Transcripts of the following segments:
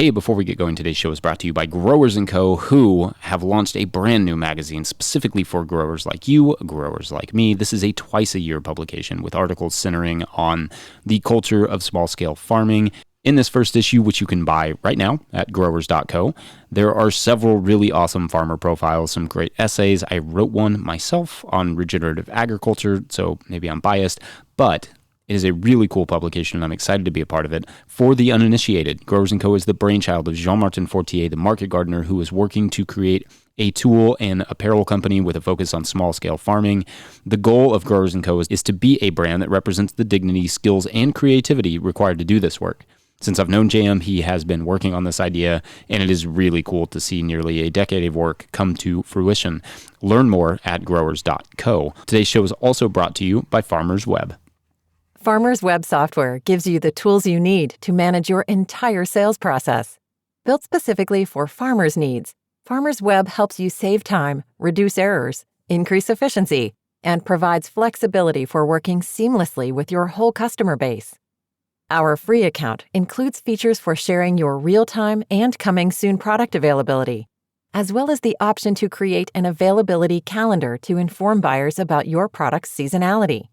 Hey, before we get going, today's show is brought to you by Growers & Co., who have launched a brand new magazine specifically for growers like you, growers like me. This is a twice-a-year publication with articles centering on the culture of small-scale farming. In this first issue, which you can buy right now at growers.co, there are several really awesome farmer profiles, some great essays. I wrote one myself on regenerative agriculture, so maybe I'm biased, but it is a really cool publication, and I'm excited to be a part of it. For the uninitiated, Growers & Co. is the brainchild of Jean-Martin Fortier, the market gardener who is working to create a tool and apparel company with a focus on small-scale farming. The goal of Growers & Co. is to be a brand that represents the dignity, skills, and creativity required to do this work. Since I've known JM, he has been working on this idea, and it is really cool to see nearly a decade of work come to fruition. Learn more at growers.co. Today's show is also brought to you by Farmers Web. Farmers Web software gives you the tools you need to manage your entire sales process. Built specifically for farmers' needs, Farmers Web helps you save time, reduce errors, increase efficiency, and provides flexibility for working seamlessly with your whole customer base. Our free account includes features for sharing your real-time and coming soon product availability, as well as the option to create an availability calendar to inform buyers about your product's seasonality.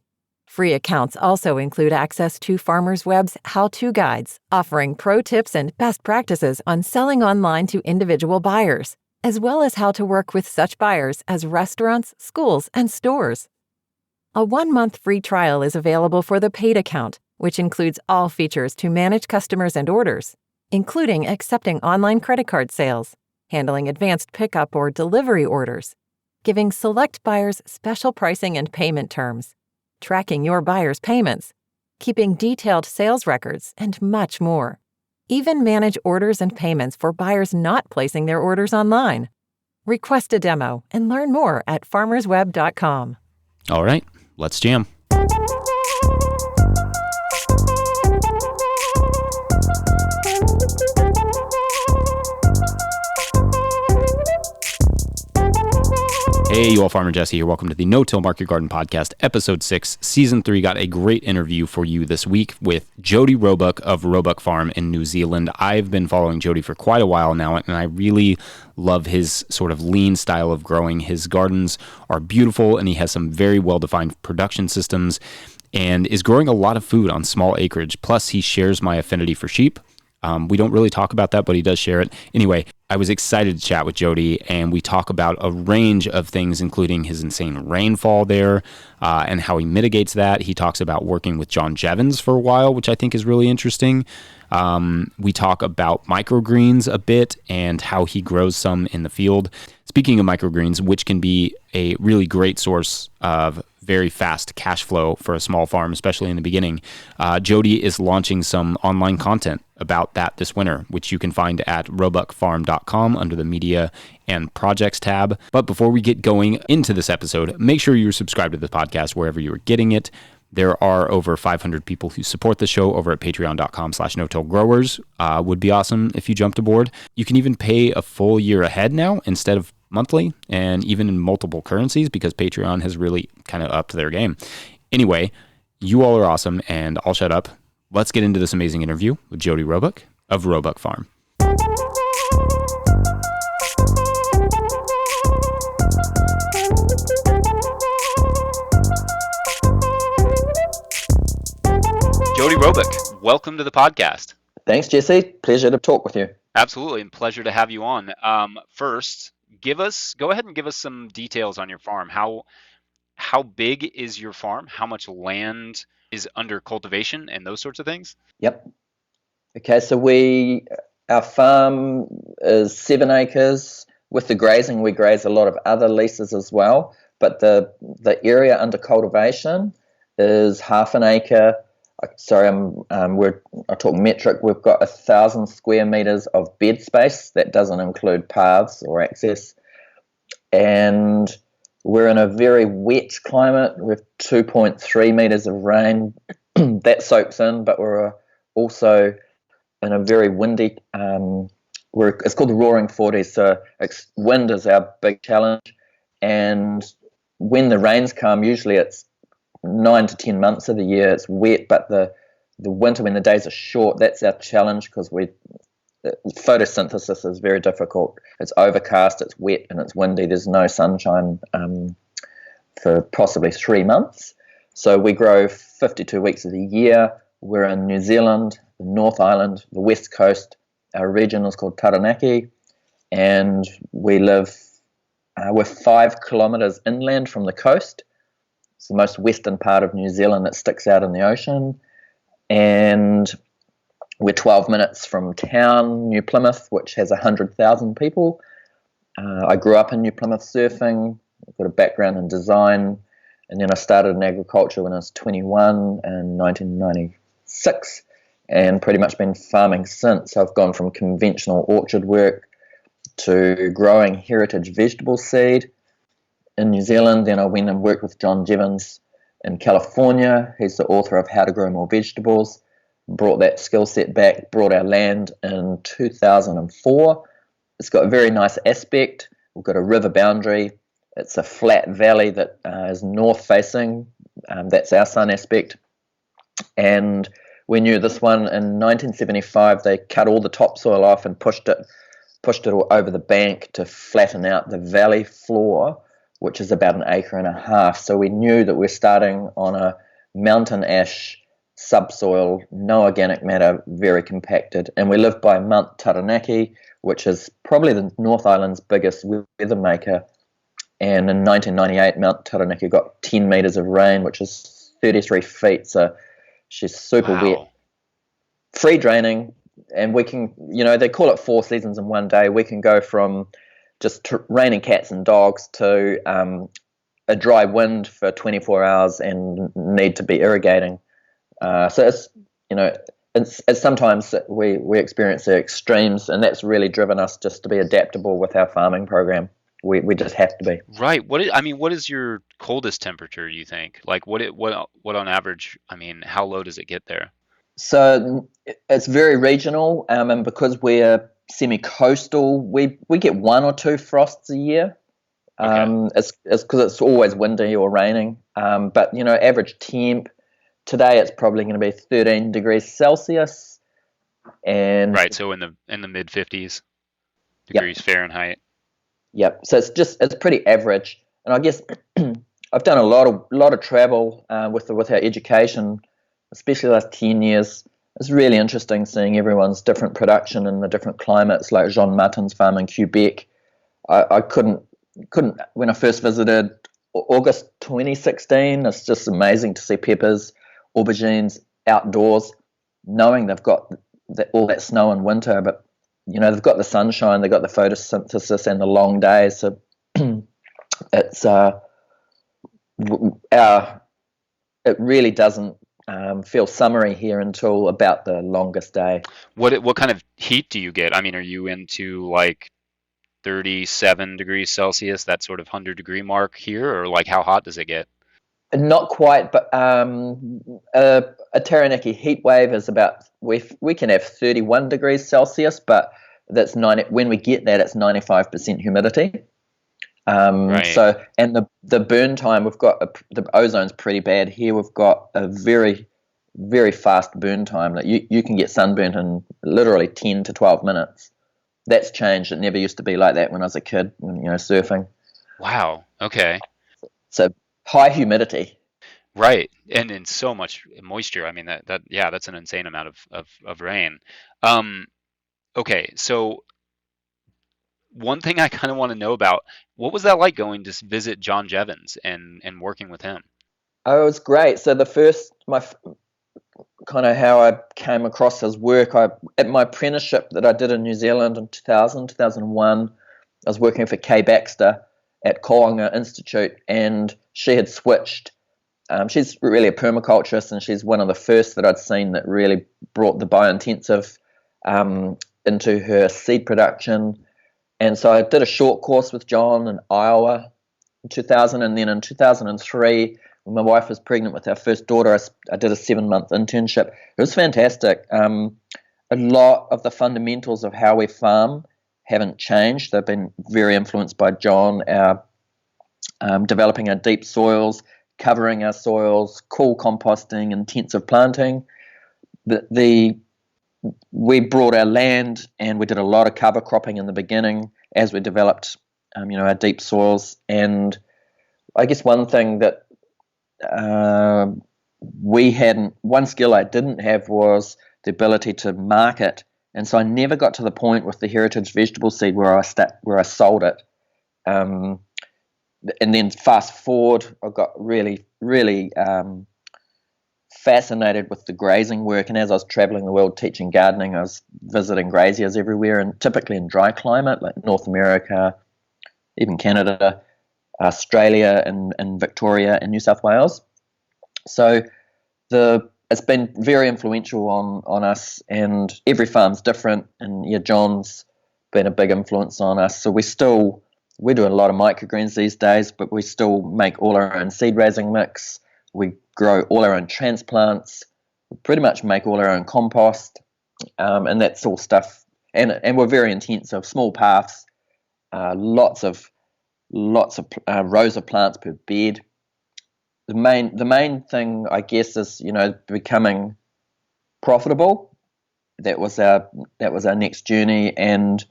Free accounts also include access to Farmers Web's how-to guides, offering pro tips and best practices on selling online to individual buyers, as well as how to work with such buyers as restaurants, schools, and stores. A 1-month free trial is available for the paid account, which includes all features to manage customers and orders, including accepting online credit card sales, handling advanced pickup or delivery orders, giving select buyers special pricing and payment terms, tracking your buyers' payments, keeping detailed sales records, and much more. Even manage orders and payments for buyers not placing their orders online. Request a demo and learn more at farmersweb.com. All right, let's jam. Hey, you all, Farmer Jesse here. Welcome to the No-Till Market Garden Podcast, Episode 6, Season 3. Got a great interview for you this week with Jodi Roebuck of Roebuck Farm in New Zealand. I've been following Jodi for quite a while now, and I really love his sort of lean style of growing. His gardens are beautiful, and he has some very well-defined production systems and is growing a lot of food on small acreage. Plus, he shares my affinity for sheep. We don't really talk about that, but he does share it. Anyway, I was excited to chat with Jodi, and we talk about a range of things, including his insane rainfall there and how he mitigates that. He talks about working with John Jevons for a while, which I think is really interesting. We talk about microgreens a bit and how he grows some in the field. Speaking of microgreens, which can be a really great source of very fast cash flow for a small farm, especially in the beginning, Jodi is launching some online content about that this winter, which you can find at roebuckfarm.com under the Media and Projects tab. But before we get going into this episode, make sure you're subscribed to the podcast wherever you are getting it. There are over 500 people who support the show over at patreon.com/no-till-growers. Would be awesome if you jumped aboard. You can even pay a full year ahead now instead of monthly, and even in multiple currencies, because Patreon has really kind of upped their game. Anyway, you all are awesome, and I'll shut up. Let's get into this amazing interview with Jodi Roebuck of Roebuck Farm. Jodi Roebuck, welcome to the podcast. Thanks, Jesse. Pleasure to talk with you. Absolutely, and pleasure to have you on. First, go ahead and give us some details on your farm. How big is your farm? How much land is under cultivation and those sorts of things? Yep. Okay, so our farm is 7 acres. With the grazing, we graze a lot of other leases as well, but the area under cultivation is half an acre. Sorry, I talk metric. We've got 1,000 square meters of bed space. That doesn't include paths or access. And we're in a very wet climate with 2.3 meters of rain. That soaks in, but we're also in a very windy, it's called the Roaring 40s, so wind is our big challenge. And when the rains come, usually it's 9 to 10 months of the year, it's wet, but the winter, when the days are short, that's our challenge, because photosynthesis is very difficult. It's overcast, it's wet, and it's windy. There's no sunshine for possibly 3 months. So we grow 52 weeks of the year. We're in New Zealand, the North Island, the West Coast. Our region is called Taranaki, and we live we're 5 kilometres inland from the coast. It's the most western part of New Zealand that sticks out in the ocean. And we're 12 minutes from town, New Plymouth, which has 100,000 people. I grew up in New Plymouth surfing. I've got a background in design. And then I started in agriculture when I was 21 in 1996 and pretty much been farming since. I've gone from conventional orchard work to growing heritage vegetable seed in New Zealand. Then I went and worked with John Jevons in California. He's the author of How to Grow More Vegetables. Brought that skill set back, brought our land in 2004. It's got a very nice aspect. We've got a river boundary. It's a flat valley that is north facing. That's our sun aspect. And we knew this one in 1975. They cut all the topsoil off and pushed it all over the bank to flatten out the valley floor, which is about 1.5 acres. So we knew that we're starting on a mountain ash subsoil, no organic matter, very compacted. And we live by Mount Taranaki, which is probably the North Island's biggest weather maker. And in 1998, Mount Taranaki got 10 metres of rain, which is 33 feet. So she's super wet, free draining. And we can, they call it 4 seasons in one day. We can go from just raining cats and dogs to a dry wind for 24 hours and need to be irrigating. So it's sometimes we experience the extremes, and that's really driven us just to be adaptable with our farming program. We just have to be. Right. What is your coldest temperature, you think? Like what on average, how low does it get there? So it's very regional, and because we're semi-coastal, we get 1 or 2 frosts a year. Okay. It's because it's always windy or raining. But average temp today it's probably going to be 13 degrees Celsius, and right. So in the mid 50s degrees Fahrenheit. Yep. So it's pretty average, and I guess I've done a lot of travel with our education, especially the last 10 years. It's really interesting seeing everyone's different production in the different climates, like Jean Martin's farm in Quebec. I couldn't when I first visited August 2016. It's just amazing to see peppers, aubergines outdoors, knowing they've got all that snow in winter, but they've got the sunshine, they've got the photosynthesis and the long days. So it's it really doesn't feel summery here until about the longest day. What kind of heat do you get? Are you into like 37 degrees Celsius, that sort of 100-degree mark here, or like how hot does it get? Not quite, but a Taranaki heat wave is about we can have 31 degrees Celsius, but that's 90. When we get that, it's 95% humidity. Right. So, and the burn time, we've got the ozone's pretty bad here. We've got a very, very fast burn time. Like you can get sunburnt in literally 10 to 12 minutes. That's changed. It never used to be like that when I was a kid, surfing. Wow. Okay. So high humidity. Right. And so much moisture. That's an insane amount of rain. Okay. So one thing I kind of want to know about, what was that like going to visit John Jevons and working with him? Oh, it was great. So my kind of how I came across his work, at my apprenticeship that I did in New Zealand in 2001, I was working for Kay Baxter at Coriander Institute, and she had switched. She's really a permaculturist, and she's one of the first that I'd seen that really brought the biointensive into her seed production. And so I did a short course with John in Iowa in 2000, and then in 2003, when my wife was pregnant with our first daughter, I did a 7-month internship. It was fantastic. A lot of the fundamentals of how we farm haven't changed. They've been very influenced by John, our developing our deep soils, covering our soils, cool composting, intensive planting. The we brought our land and we did a lot of cover cropping in the beginning as we developed, our deep soils. And I guess one thing that one skill I didn't have was the ability to market. And so I never got to the point with the heritage vegetable seed where I sold it. And then fast forward, I got really, really fascinated with the grazing work. And as I was traveling the world teaching gardening, I was visiting graziers everywhere, and typically in dry climate like North America, even Canada, Australia, and Victoria and New South Wales. So it's been very influential on us, and every farm's different. And John's been a big influence on us. So we're doing a lot of microgreens these days, but we still make all our own seed raising mix. We grow all our own transplants. We pretty much make all our own compost, and that's all stuff. And we're very intensive, small paths, lots of rows of plants per bed. The main thing, I guess, is becoming profitable. That was our next journey, and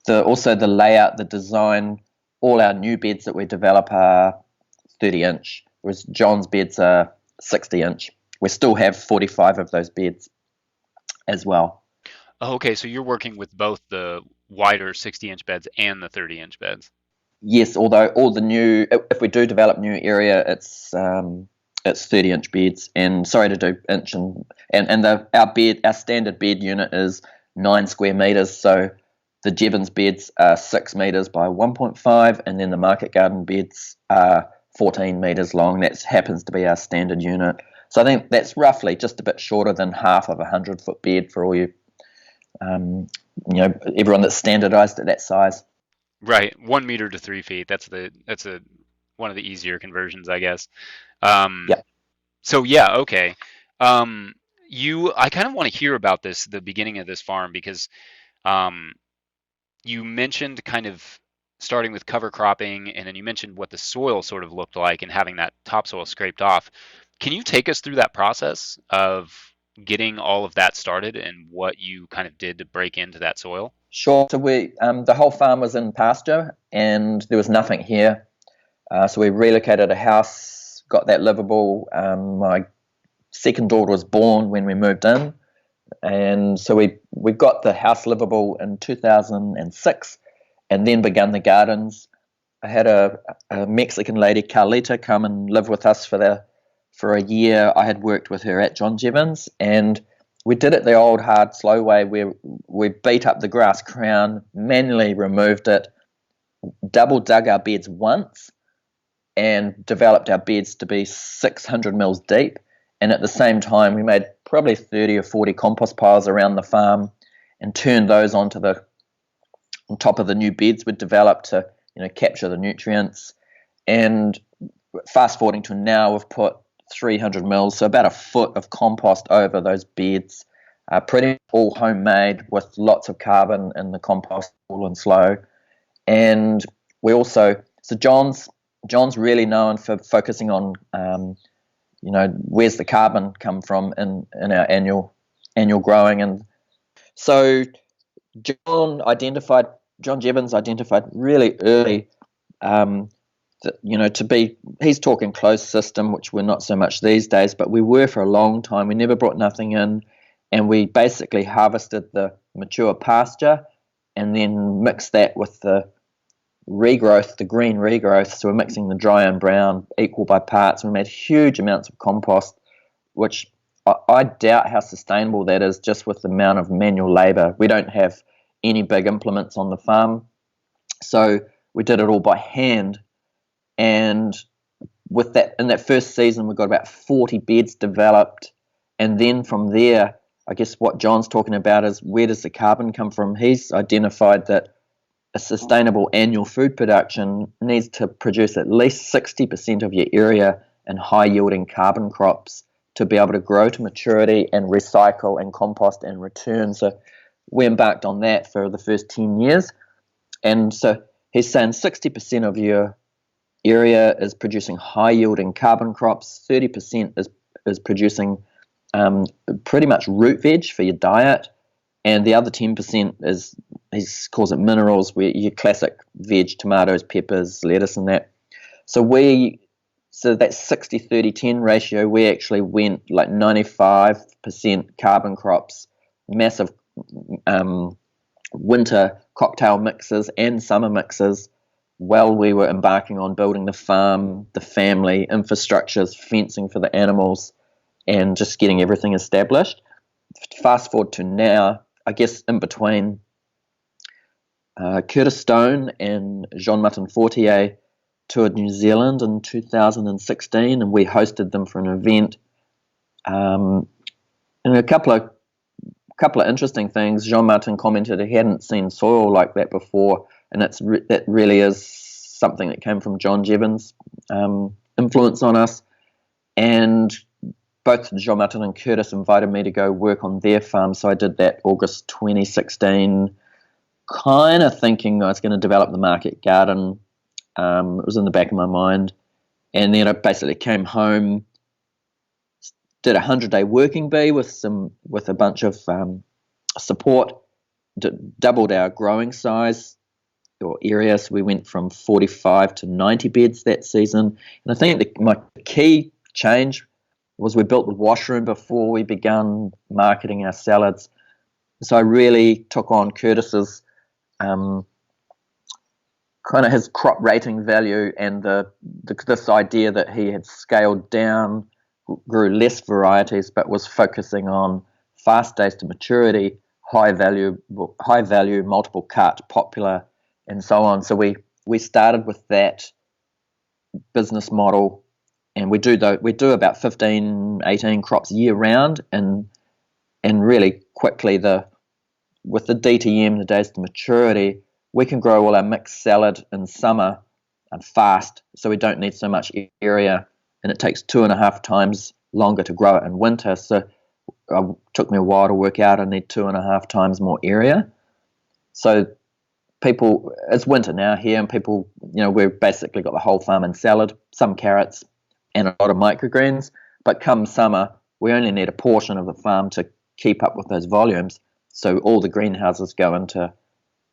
also the layout, the design. All our new beds that we develop are 30-inch, whereas John's beds are 60-inch. We still have 45 of those beds as well. Oh, okay, so you're working with both the wider 60-inch beds and the 30-inch beds. Yes, although if we do develop new area, it's 30-inch beds. And sorry to do inch and our standard bed unit is 9 square meters. So the Jevons beds are 6 meters by 1.5, and then the market garden beds are 14 meters long. That happens to be our standard unit. So I think that's roughly just a bit shorter than half of a 100-foot bed for all you, everyone that's standardized at that size. Right, 1 meter to 3 feet. That's one of the easier conversions, I guess. Yeah. So yeah, okay. I kind of want to hear about the beginning of this farm, because you mentioned kind of starting with cover cropping, and then you mentioned what the soil sort of looked like and having that topsoil scraped off. Can you take us through that process of getting all of that started and what you kind of did to break into that soil? Sure. So the whole farm was in pasture, and there was nothing here. So we relocated a house, got that livable. My second daughter was born when we moved in, and so we got the house livable in 2006, and then began the gardens. I had a Mexican lady, Carlita, come and live with us for a year. I had worked with her at John Jevons, and we did it the old hard, slow way, where we beat up the grass crown, manually removed it, double dug our beds once, and developed our beds to be 600 mils deep. And at the same time, we made probably 30 or 40 compost piles around the farm and turned those on top of the new beds we'd developed to capture the nutrients. And fast forwarding to now, we've put 300 mils, so about a foot of compost over those beds, pretty all homemade with lots of carbon in the compost, all and slow. And we also, so John's really known for focusing on, where's the carbon come from in our annual growing. And so John Jevons identified really early, he's talking closed system, which we're not so much these days, but we were for a long time. We never brought nothing in, and we basically harvested the mature pasture and then mixed that with the regrowth, the green regrowth. So we're mixing the dry and brown equal by parts. We made huge amounts of compost, which I doubt how sustainable that is just with the amount of manual labor. We don't have any big implements on the farm, so we did it all by hand. And with that, in that first season, we got about 40 beds developed. And then from there, I guess what John's talking about is, where does the carbon come from? He's identified that a sustainable annual food production needs to produce at least 60% of your area in high-yielding carbon crops to be able to grow to maturity and recycle and compost and return. So we embarked on that for the first 10 years. And so he's saying 60% of your area is producing high-yielding carbon crops, 30% is producing pretty much root veg for your diet, and the other 10% is, he calls it minerals, where your classic veg, tomatoes, peppers, lettuce, and that. So that 60-30-10 ratio, we actually went like 95% carbon crops, massive winter cocktail mixes and summer mixes, while we were embarking on building the farm, the family, infrastructures, fencing for the animals, and just getting everything established. Fast forward to now, I guess in between, Curtis Stone and Jean-Martin Fortier toured New Zealand in 2016, and we hosted them for an event. And a couple of interesting things. Jean-Martin commented he hadn't seen soil like that before, and that really is something that came from John Jevons' influence on us. And both Jean-Martin and Curtis invited me to go work on their farm, so I did that August 2016, kind of thinking I was going to develop the market garden. It was in the back of my mind. And then I basically came home, did a 100-day working bee with a bunch of support, doubled our growing size or area. So we went from 45 to 90 beds that season. And I think my key change was we built the washroom before we began marketing our salads. So I really took on Curtis's kind of his crop rating value, and this idea that he had scaled down, grew less varieties, but was focusing on fast days to maturity, high value, multiple cut, popular, and so on. So we started with that business model, and we do about 15, 18 crops year round, and really quickly with the DTM, the days to maturity, we can grow all our mixed salad in summer and fast, so we don't need so much area, and it takes 2.5 times longer to grow it in winter. So it took me a while to work out I need 2.5 times more area. So it's winter now here, and people, we've basically got the whole farm in salad, some carrots, and a lot of microgreens. But come summer, we only need a portion of the farm to keep up with those volumes. So all the greenhouses go into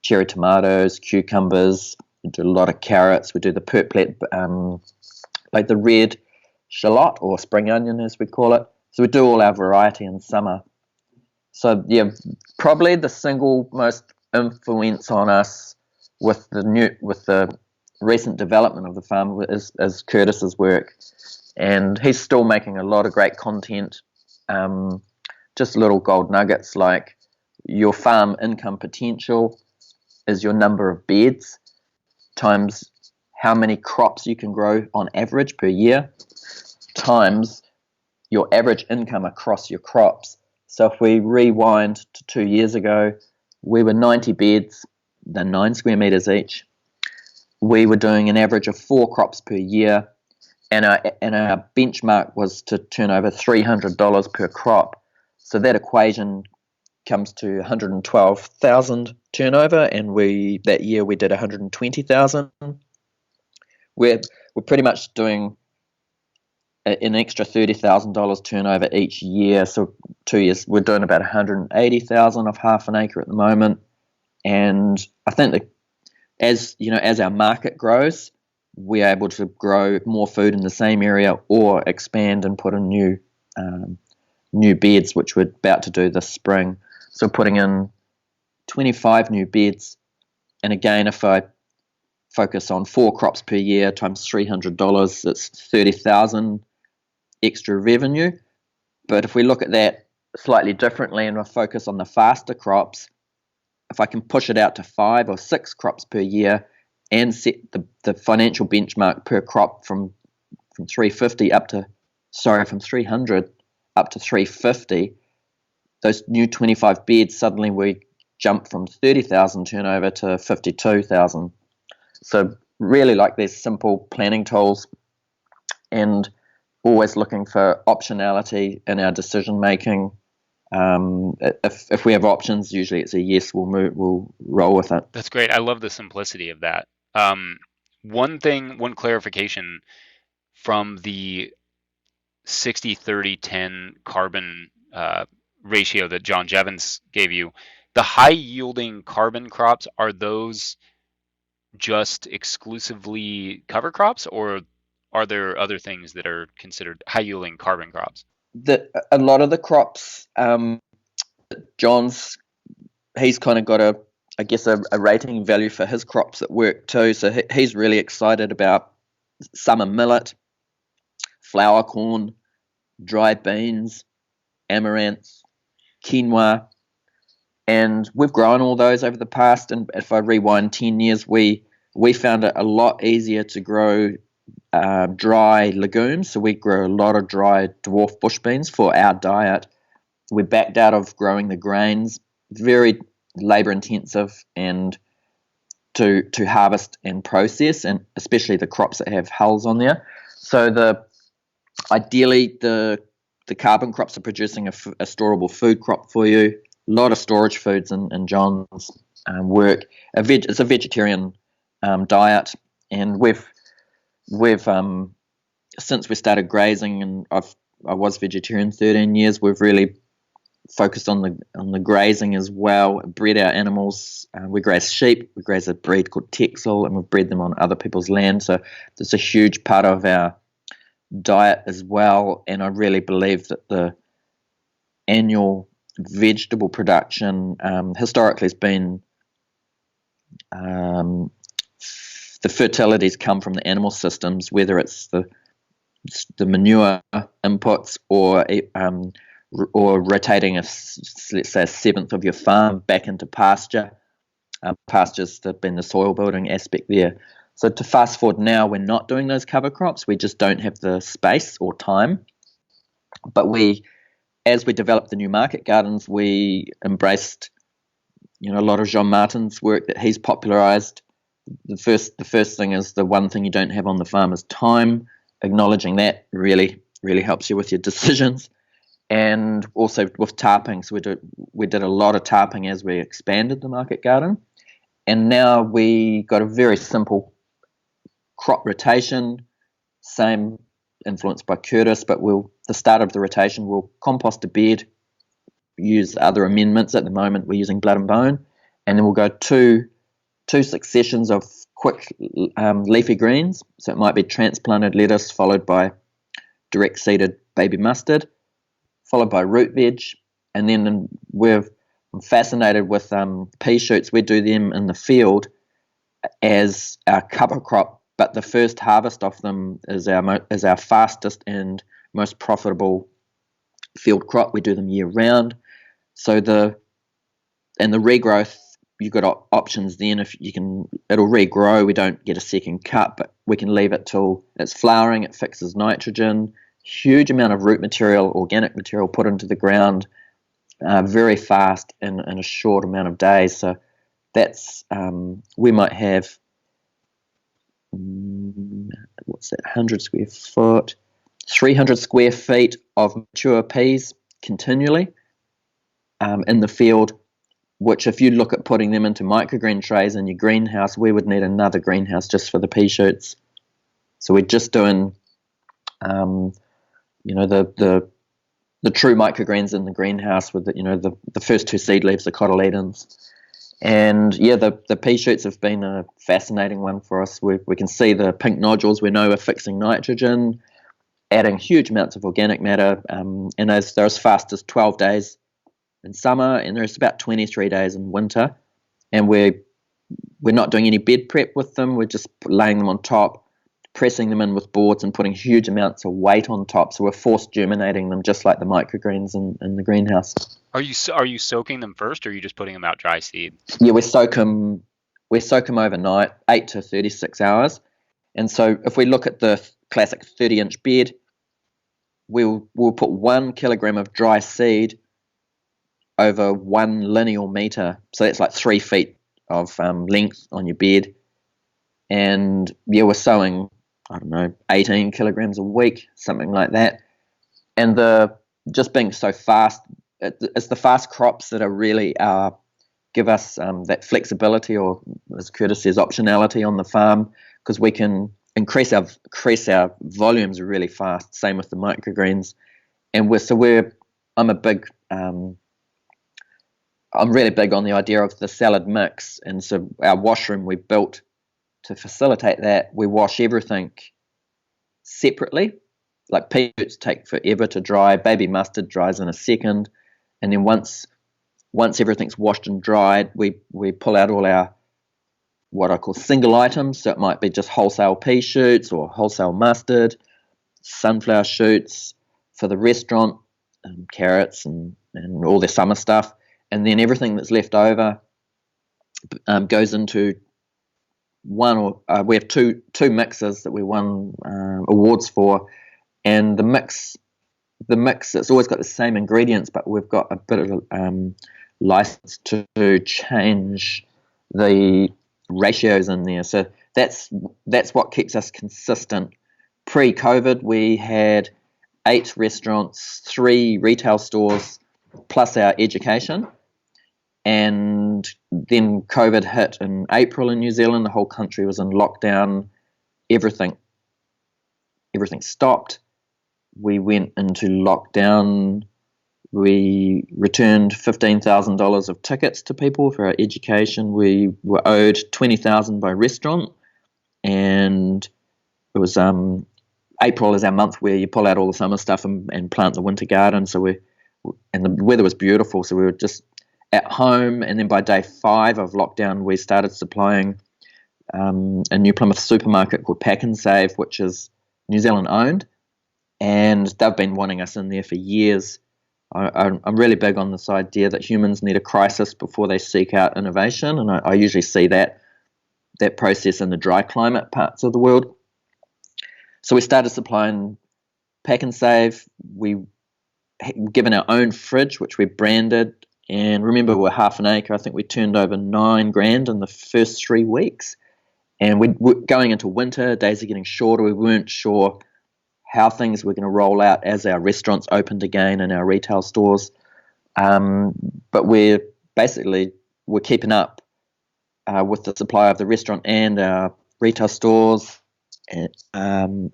cherry tomatoes, cucumbers. We do a lot of carrots. We do the purplet, like the red shallot or spring onion, as we call it. So we do all our variety in summer. So yeah, probably the single most influence on us with the recent development of the farm is Curtis's work, and he's still making a lot of great content. Just little gold nuggets like your farm income potential is your number of beds times how many crops you can grow on average per year times your average income across your crops. So if we rewind to 2 years ago, we were 90 beds, they're 9 square meters each. We were doing an average of 4 crops per year, and our benchmark was to turn over $300 per crop. So that equation comes to 112,000 turnover, and that year we did 120,000. We're pretty much doing an extra $30,000 turnover each year. So 2 years we're doing about 180,000 of half an acre at the moment. And I think that as our market grows, we're able to grow more food in the same area or expand and put in new beds, which we're about to do this spring. So putting in 25 new beds, and again, if I focus on 4 crops per year times $300, it's 30,000 extra revenue. But if we look at that slightly differently and I focus on the faster crops, if I can push it out to 5 or 6 crops per year and set the financial benchmark per crop from 300 up to 350, those new 25 beds, suddenly we jump from 30,000 turnover to 52,000. So really like these simple planning tools, and always looking for optionality in our decision making. If we have options, usually it's a yes, we'll roll with it. That's great. I love the simplicity of that. One clarification from the 60-30-10 carbon ratio that John Jevons gave you. the high yielding carbon crops, are those just exclusively cover crops, or are there other things that are considered high yielding carbon crops? A lot of the crops, John's, he's kind of got I guess a rating value for his crops at work too. So he's really excited about summer millet, flour corn, dried beans, amaranth, quinoa, and we've grown all those over the past. And if I rewind 10 years, we found it a lot easier to grow dry legumes. So we grow a lot of dry dwarf bush beans for our diet. We backed out of growing the grains, very labor intensive and to harvest and process, and especially the crops that have hulls on there. So ideally the carbon crops are producing a storable food crop for you. A lot of storage foods in John's work. It's a vegetarian diet, and we've since we started grazing, and I was vegetarian 13 years. We've really focused on the grazing as well. Bred our animals. We graze sheep. We graze a breed called Texel, and we've bred them on other people's land. So it's a huge part of our diet as well. And I really believe that the annual vegetable production historically has been the fertilities come from the animal systems, whether it's the manure inputs or rotating let's say a seventh of your farm back into pasture. Pastures have been the soil building aspect there. So to fast forward now, we're not doing those cover crops. We just don't have the space or time. But as we developed the new market gardens, we embraced, a lot of Jean Martin's work that he's popularized. The first thing is, the one thing you don't have on the farm is time. Acknowledging that really, really helps you with your decisions. And also with tarping. So we did a lot of tarping as we expanded the market garden. And now we got a very simple crop rotation, same influenced by Curtis, but the start of the rotation, we'll compost a bed, use other amendments. At the moment, we're using blood and bone, and then we'll go two successions of quick leafy greens. So it might be transplanted lettuce followed by direct seeded baby mustard, followed by root veg, and then I'm fascinated with pea shoots. We do them in the field as our cover crop, but the first harvest of them is our fastest and most profitable field crop. We do them year round. So the regrowth, you've got options then. It'll regrow. We don't get a second cut, but we can leave it till it's flowering. It fixes nitrogen. Huge amount of root material, organic material put into the ground very fast in a short amount of days. So that's we might have 100 square foot, 300 square feet of mature peas continually in the field, which if you look at putting them into microgreen trays in your greenhouse, we would need another greenhouse just for the pea shoots. So we're just doing the true microgreens in the greenhouse with the first two seed leaves, the cotyledons. And the pea shoots have been a fascinating one for us. We can see the pink nodules. We know we're fixing nitrogen, adding huge amounts of organic matter, and they're as fast as 12 days in summer, and there's about 23 days in winter. And we're not doing any bed prep with them. We're just laying them on top, pressing them in with boards and putting huge amounts of weight on top. So we're force germinating them just like the microgreens in the greenhouse. Are you soaking them first, or are you just putting them out dry seed? Yeah, we soak them overnight, 8 to 36 hours. And so if we look at the classic 30-inch bed, we'll put 1 kilogram of dry seed over 1 lineal meter. So that's like 3 feet of length on your bed. And we're sowing, 18 kilograms a week, something like that. And just being so fast, it's the fast crops that are really give us that flexibility, or as Curtis says, optionality on the farm, because we can increase our volumes really fast. Same with the microgreens, and I'm a big I'm really big on the idea of the salad mix, and so our washroom we built to facilitate that. We wash everything separately. Like pea shoots take forever to dry. Baby mustard dries in a second, and then once everything's washed and dried, we pull out all our what I call single items. So it might be just wholesale pea shoots or wholesale mustard, sunflower shoots for the restaurant, carrots and all their summer stuff, and then everything that's left over goes into one or we have two mixes that we won awards for, and the mix it's always got the same ingredients, but we've got a bit of license to change the ratios in there. So that's what keeps us consistent. Pre-COVID, we had 8 restaurants, 3 retail stores, plus our education. And then COVID hit in April in New Zealand. The whole country was in lockdown. Everything stopped. We went into lockdown. We returned $15,000 of tickets to people for our education. We were owed $20,000 by restaurant, and it was April is our month where you pull out all the summer stuff and plant the winter garden. So and the weather was beautiful, so we were just at home. And then by day 5 of lockdown, we started supplying a New Plymouth supermarket called Pack and Save, which is New Zealand owned, and they've been wanting us in there for years. I'm really big on this idea that humans need a crisis before they seek out innovation, and I usually see that process in the dry climate parts of the world. So we started supplying Pack and Save. We given our own fridge, which we branded, and remember we're half an acre. I think we turned over $9,000 in the first 3 weeks, and we're going into winter. Days are getting shorter. We weren't sure how things were going to roll out as our restaurants opened again and our retail stores. But we're keeping up with the supply of the restaurant and our retail stores, and,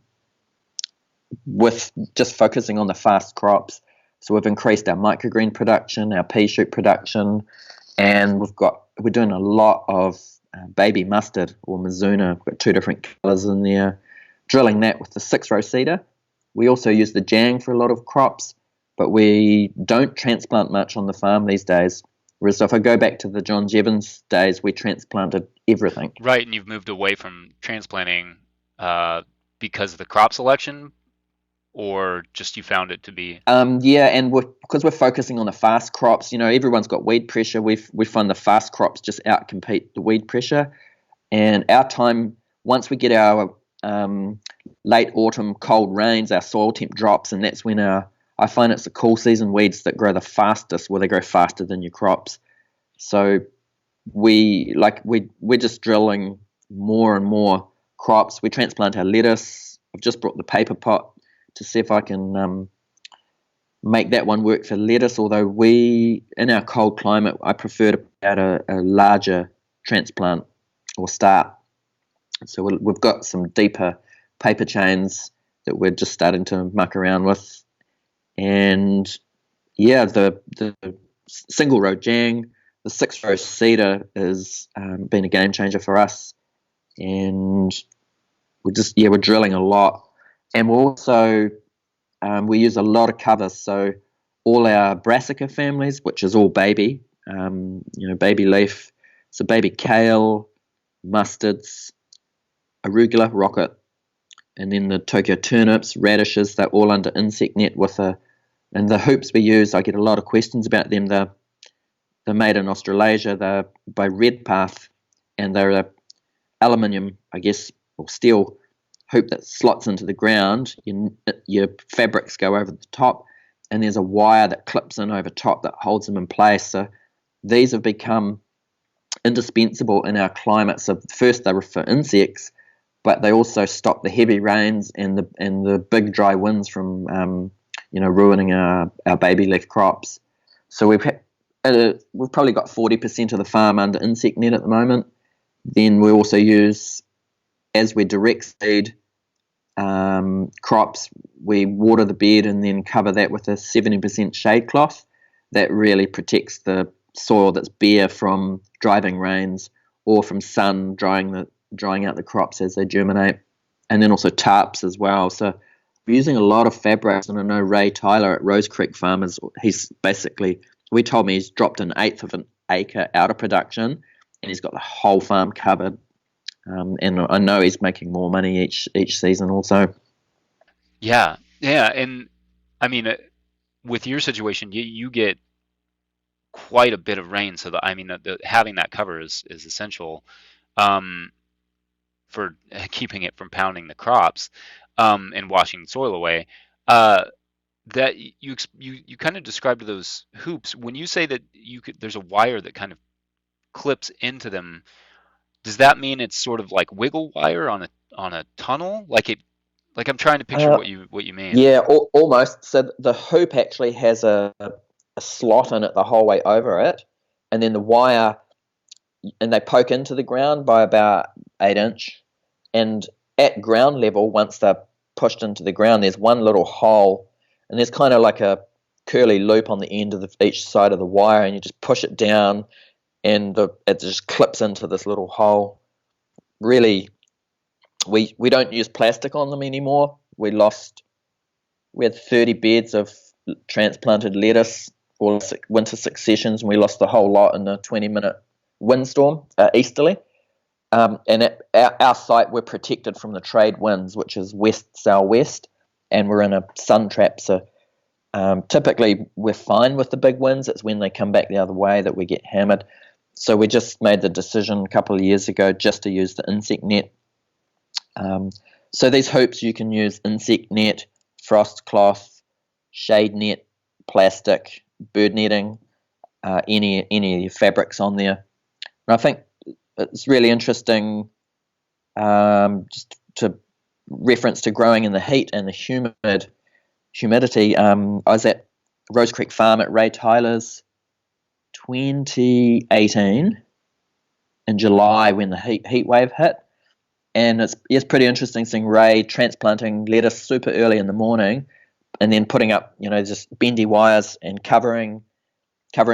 with just focusing on the fast crops. So we've increased our microgreen production, our pea shoot production, and we're doing a lot of baby mustard or Mizuna. We've got 2 different colours in there. Drilling that with the 6-row seeder. We also use the jang for a lot of crops, but we don't transplant much on the farm these days. Whereas if I go back to the John Jevons days, we transplanted everything. Right, and you've moved away from transplanting because of the crop selection, or just you found it to be? Yeah, and because we're focusing on the fast crops, everyone's got weed pressure. We find the fast crops just outcompete the weed pressure. And our time, once we get our late autumn cold rains, our soil temp drops, and that's when I find it's the cool season weeds that grow the fastest, where they grow faster than your crops. So we're just drilling more and more crops. We transplant our lettuce. I've just brought the paper pot to see if I can make that one work for lettuce, although in our cold climate, I prefer to put out a larger transplant or start. So we've got some deeper paper chains that we're just starting to muck around with. And yeah, the single row jang, the 6-row seeder has been a game changer for us. And we're drilling a lot. And we're also, we use a lot of covers. So all our brassica families, which is all baby, baby leaf. So baby kale, mustards, arugula, rocket, and then the Tokyo turnips, radishes, they're all under insect net and the hoops we use, I get a lot of questions about them. They're made in Australasia. They're by Redpath, and they're a aluminium, I guess, or steel hoop that slots into the ground. Your fabrics go over the top, and there's a wire that clips in over top that holds them in place. So these have become indispensable in our climate. So first they were for insects, but they also stop the heavy rains and the big dry winds from ruining our baby leaf crops. So we've probably got 40% of the farm under insect net at the moment. Then we also use, as we direct seed crops, we water the bed and then cover that with a 70% shade cloth. That really protects the soil that's bare from driving rains or from sun drying out the crops as they germinate, and then also tarps as well. So we're using a lot of fabrics, and I know Ray Tyler at Rose Creek Farmers, we told me he's dropped an eighth of an acre out of production, and he's got the whole farm covered. And I know he's making more money each season also. Yeah, and I mean, with your situation, you get quite a bit of rain, so having that cover is essential um, for keeping it from pounding the crops and washing the soil away. Uh, that you kind of described those hoops when you say that there's a wire that kind of clips into them. Does that mean it's sort of like wiggle wire on a tunnel? Like I'm trying to picture Uh, what you mean. yeah, almost. So the hoop actually has a slot in it the whole way over it, and then the wire, and they poke into the ground by about 8 inch, and at ground level, once they're pushed into the ground, there's one little hole, and there's kind of like a curly loop on the end of each side of the wire, and you just push it down, and it just clips into this little hole. Really, we don't use plastic on them anymore. We had 30 beds of transplanted lettuce, or winter successions, and we lost the whole lot in a 20-minute windstorm, easterly. And at our site, we're protected from the trade winds, which is west-southwest, and we're in a sun trap. So typically, we're fine with the big winds. It's when they come back the other way that we get hammered. So we just made the decision a couple of years ago just to use the insect net. So these hoops, you can use insect net, frost cloth, shade net, plastic, bird netting, any fabrics on there. And I think it's really interesting, just to reference to growing in the heat and the humidity. I was at Rose Creek Farm at Ray Tyler's 2018 in July when the heat wave hit. And it's pretty interesting seeing Ray transplanting lettuce super early in the morning, and then putting up, just bendy wires and covering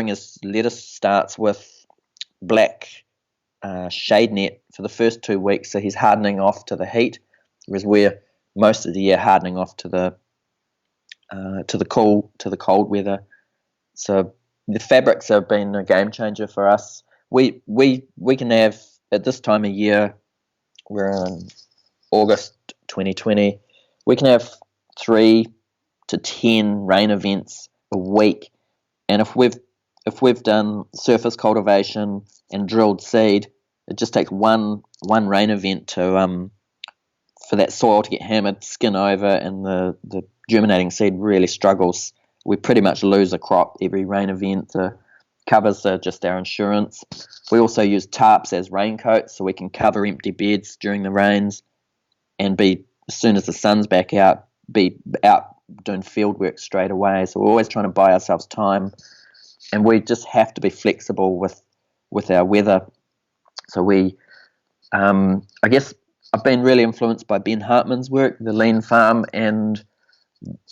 his lettuce starts with black shade net for the first 2 weeks. So he's hardening off to the heat, whereas we're most of the year hardening off to the cold weather. So the fabrics have been a game changer for us. We can have, at this time of year, we're in August 2020, we can have 3 to 10 rain events a week. And if we've done surface cultivation and drilled seed, it just takes one rain event to for that soil to get hammered, skin over, and the germinating seed really struggles. We pretty much lose a crop every rain event. The covers are just our insurance. We also use tarps as raincoats, so we can cover empty beds during the rains and as soon as the sun's back out, be out doing field work straight away. So we're always trying to buy ourselves time, and we just have to be flexible with our weather. So I guess I've been really influenced by Ben Hartman's work, the Lean Farm, and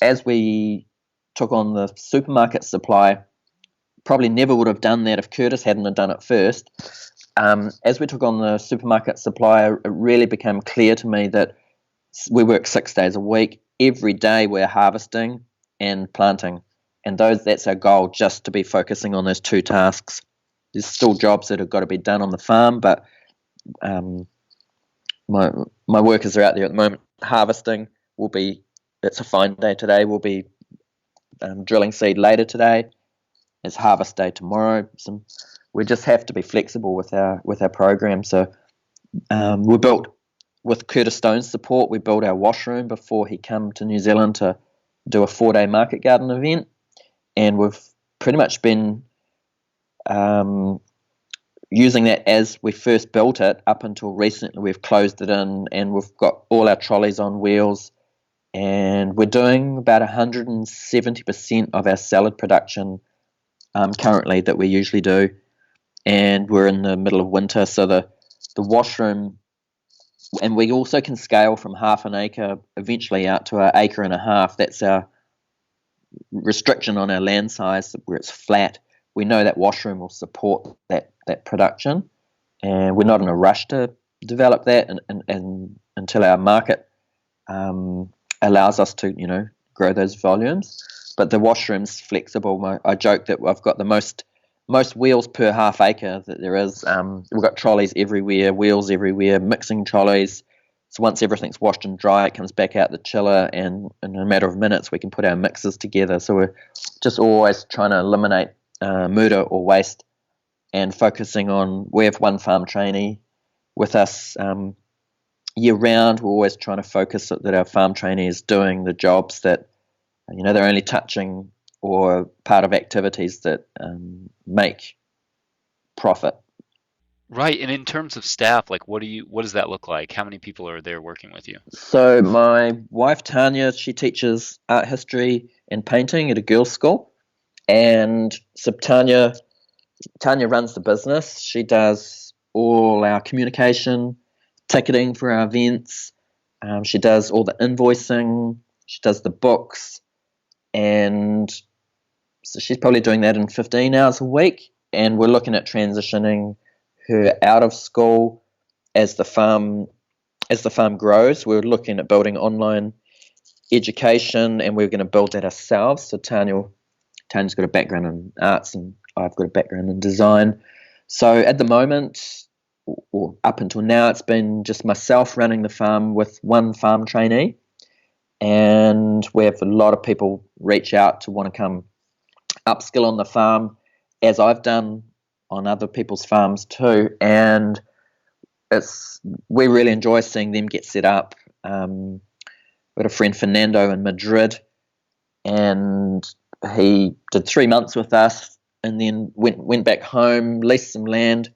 as we took on the supermarket supply, probably never would have done that if Curtis hadn't done it first. As we took on the supermarket supply, it really became clear to me that we work 6 days a week. Every day we're harvesting and planting, and that's our goal, just to be focusing on those 2 tasks. There's still jobs that have got to be done on the farm, but my workers are out there at the moment harvesting. It's a fine day today. We'll be drilling seed later today. It's harvest day tomorrow. So we just have to be flexible with our program. So we built, with Curtis Stone's support, we built our washroom before he came to New Zealand to do a 4-day market garden event, and we've pretty much been using that as we first built it up until recently. We've closed it in, and we've got all our trolleys on wheels, and we're doing about 170% of our salad production currently that we usually do, and we're in the middle of winter, so the washroom, and we also can scale from half an acre eventually out to 1.5 acres. That's our restriction on our land size, where it's flat. we know that washroom will support that production, and we're not in a rush to develop that and until our market allows us to, grow those volumes. But the washroom's flexible. I joke that I've got the most wheels per half acre that there is. We've got trolleys everywhere, wheels everywhere, mixing trolleys. So once everything's washed and dry, it comes back out the chiller, and in a matter of minutes, we can put our mixes together. So we're just always trying to eliminate murder or waste, and focusing on, we have one farm trainee with us year round. We're always trying to focus that our farm trainee is doing the jobs that, they're only touching or part of activities that make profit. Right. And in terms of staff, like what does that look like? How many people are there working with you? So my wife Tanya, she teaches art history and painting at a girls' school, and so Tanya runs the business. She does all our communication, ticketing for our events. She does all the invoicing. She does the books, and so she's probably doing that in 15 hours a week. And we're looking at transitioning her out of school as the farm grows. We're looking at building online education, and we're going to build that ourselves. So Tanya's got a background in arts, and I've got a background in design. So at the moment, or up until now, it's been just myself running the farm with one farm trainee, and we have a lot of people reach out to want to come upskill on the farm, as I've done on other people's farms too, and we really enjoy seeing them get set up. We've got a friend Fernando in Madrid, and he did 3 months with us, and then went back home, leased some land,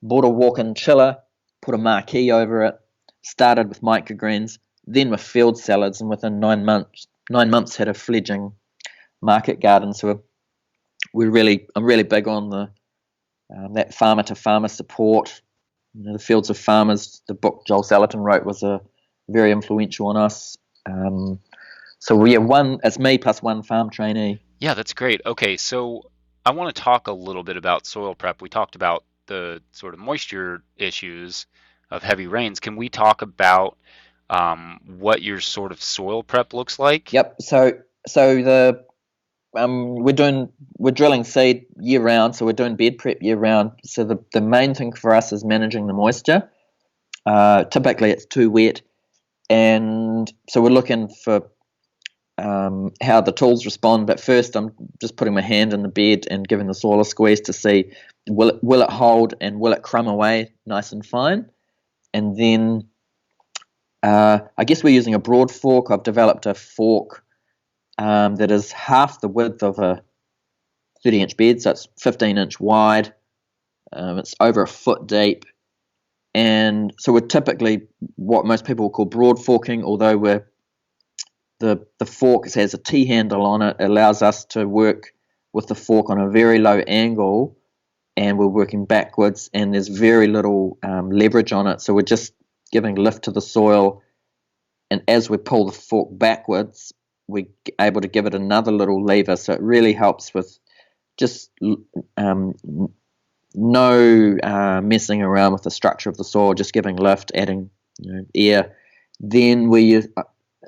bought a walk-in chiller, put a marquee over it, started with microgreens, then with field salads, and within 9 months had a fledgling market garden. So I'm really big on that farmer to farmer support. The Fields of Farmers, the book Joel Salatin wrote, was very influential on us. So it's me plus one farm trainee. Yeah, that's great. Okay, so I want to talk a little bit about soil prep. We talked about the sort of moisture issues of heavy rains. Can we talk about what your sort of soil prep looks like? Yep. So we're drilling seed year round, so we're doing bed prep year round. So the main thing for us is managing the moisture. Typically it's too wet, and so we're looking for how the tools respond. But first I'm just putting my hand in the bed and giving the soil a squeeze to see will it hold and will it crumb away nice and fine. And then I guess we're using a broad fork. I've developed a fork that is half the width of a 30-inch bed, so it's 15-inch wide. It's over a foot deep, and so we're typically what most people call broad forking, although the fork has a T-handle on it. It allows us to work with the fork on a very low angle, and we're working backwards, and there's very little leverage on it, so we're just giving lift to the soil, and as we pull the fork backwards, we're able to give it another little lever, so it really helps with just no messing around with the structure of the soil, just giving lift, adding air. Then we use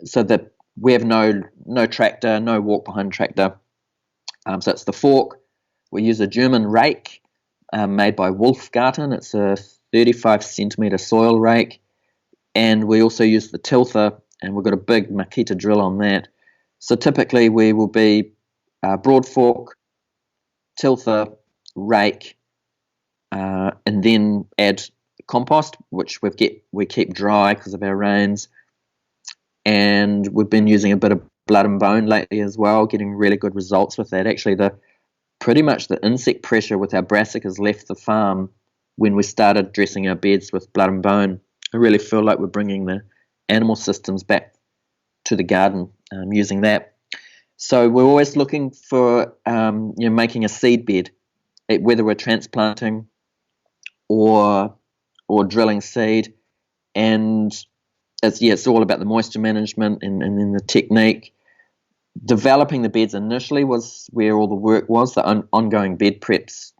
so that we have no tractor, no walk behind tractor. So it's the fork. We use a German rake made by Wolfgarten. It's a 35 centimeter soil rake, and we also use the tilther, and we've got a big Makita drill on that. So typically we will be broad fork, tilther, rake, and then add compost, which we keep dry because of our rains. And we've been using a bit of blood and bone lately as well, getting really good results with that. Actually, pretty much the insect pressure with our brassicas left the farm when we started dressing our beds with blood and bone. I really feel like we're bringing the animal systems back to the garden using that. So we're always looking for making a seed bed, whether we're transplanting or drilling seed, and it's all about the moisture management and then the technique. developing the beds initially was where all the work was. The ongoing bed prep's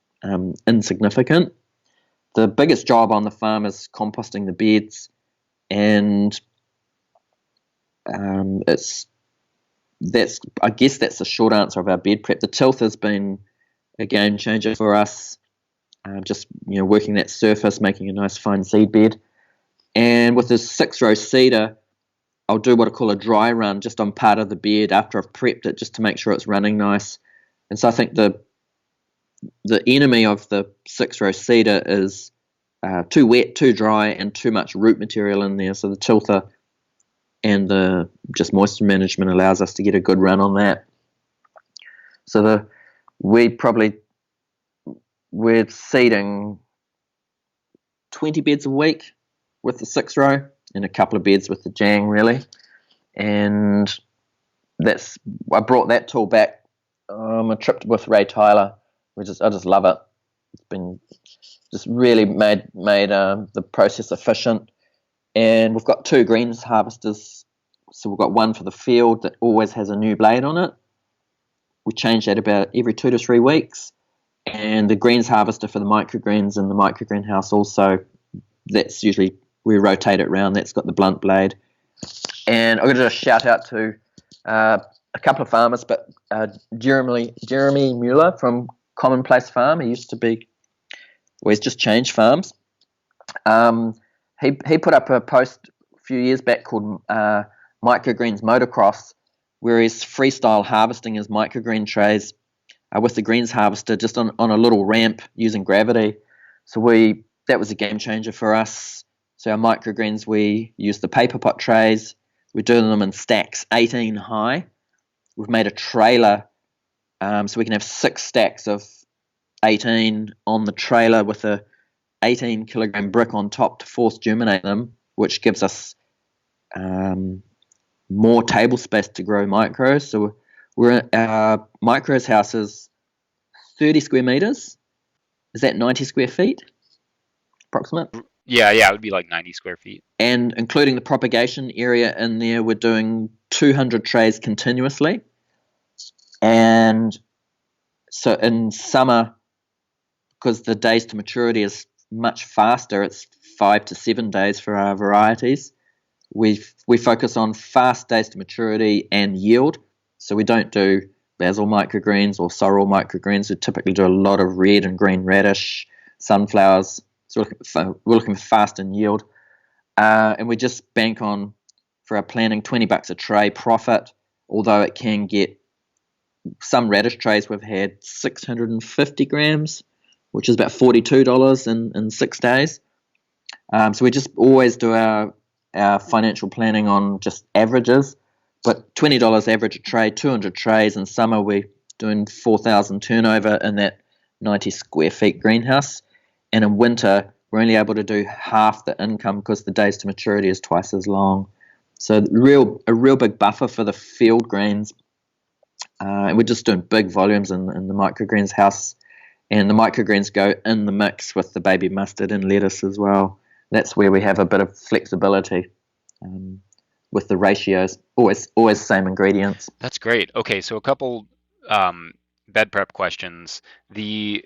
insignificant. The biggest job on the farm is composting the beds, and I guess that's the short answer of our bed prep. The tilth has been a game changer for us. Just working that surface, making a nice fine seed bed, and with this 6-row seeder, I'll do what I call a dry run just on part of the bed after I've prepped it, just to make sure it's running nice. And so I think the enemy of the 6-row seeder is too wet, too dry, and too much root material in there. So the tilther and the just moisture management allows us to get a good run on that. So we're seeding 20 beds a week with the 6-row, and a couple of beds with the jang, really. And I brought that tool back a trip with Ray Tyler. I just love it. It's been just really made the process efficient. And we've got 2 greens harvesters. So we've got one for the field that always has a new blade on it. We change that about every 2 to 3 weeks. And the greens harvester for the microgreens in the microgreenhouse also, that's usually, we rotate it around. That's got the blunt blade. And I'm going to just shout out to a couple of farmers, but Jeremy Mueller from Commonplace Farm. He's just changed farms. He put up a post a few years back called Microgreens Motocross, where he's freestyle harvesting his microgreen trays with the greens harvester just on a little ramp using gravity. So that was a game changer for us. So our microgreens, we use the paper pot trays. We're doing them in stacks 18 high. We've made a trailer so we can have 6 stacks of 18 on the trailer with a 18 kilogram brick on top to force germinate them, which gives us more table space to grow micros. So our micros house is 30 square meters. Is that 90 square feet approximate? Yeah, it would be like 90 square feet. And including the propagation area in there, we're doing 200 trays continuously. And so in summer, because the days to maturity is much faster, it's 5 to 7 days for our varieties. We focus on fast days to maturity and yield. So we don't do basil microgreens or sorrel microgreens. We typically do a lot of red and green radish, sunflowers. So we're looking for fast and yield. And we just bank on, for our planning, $20 a tray profit, although it can get, some radish trays we've had 650 grams, which is about $42 in 6 days. So we just always do our financial planning on just averages, but $20 average a tray, 200 trays. In summer, we're doing 4,000 turnover in that 90 square feet greenhouse. And in winter, we're only able to do half the income because the days to maturity is twice as long. So a real big buffer for the field greens. And we're just doing big volumes in the microgreens house. And the microgreens go in the mix with the baby mustard and lettuce as well. That's where we have a bit of flexibility with the ratios. Always same ingredients. That's great. Okay, so a couple bed prep questions. You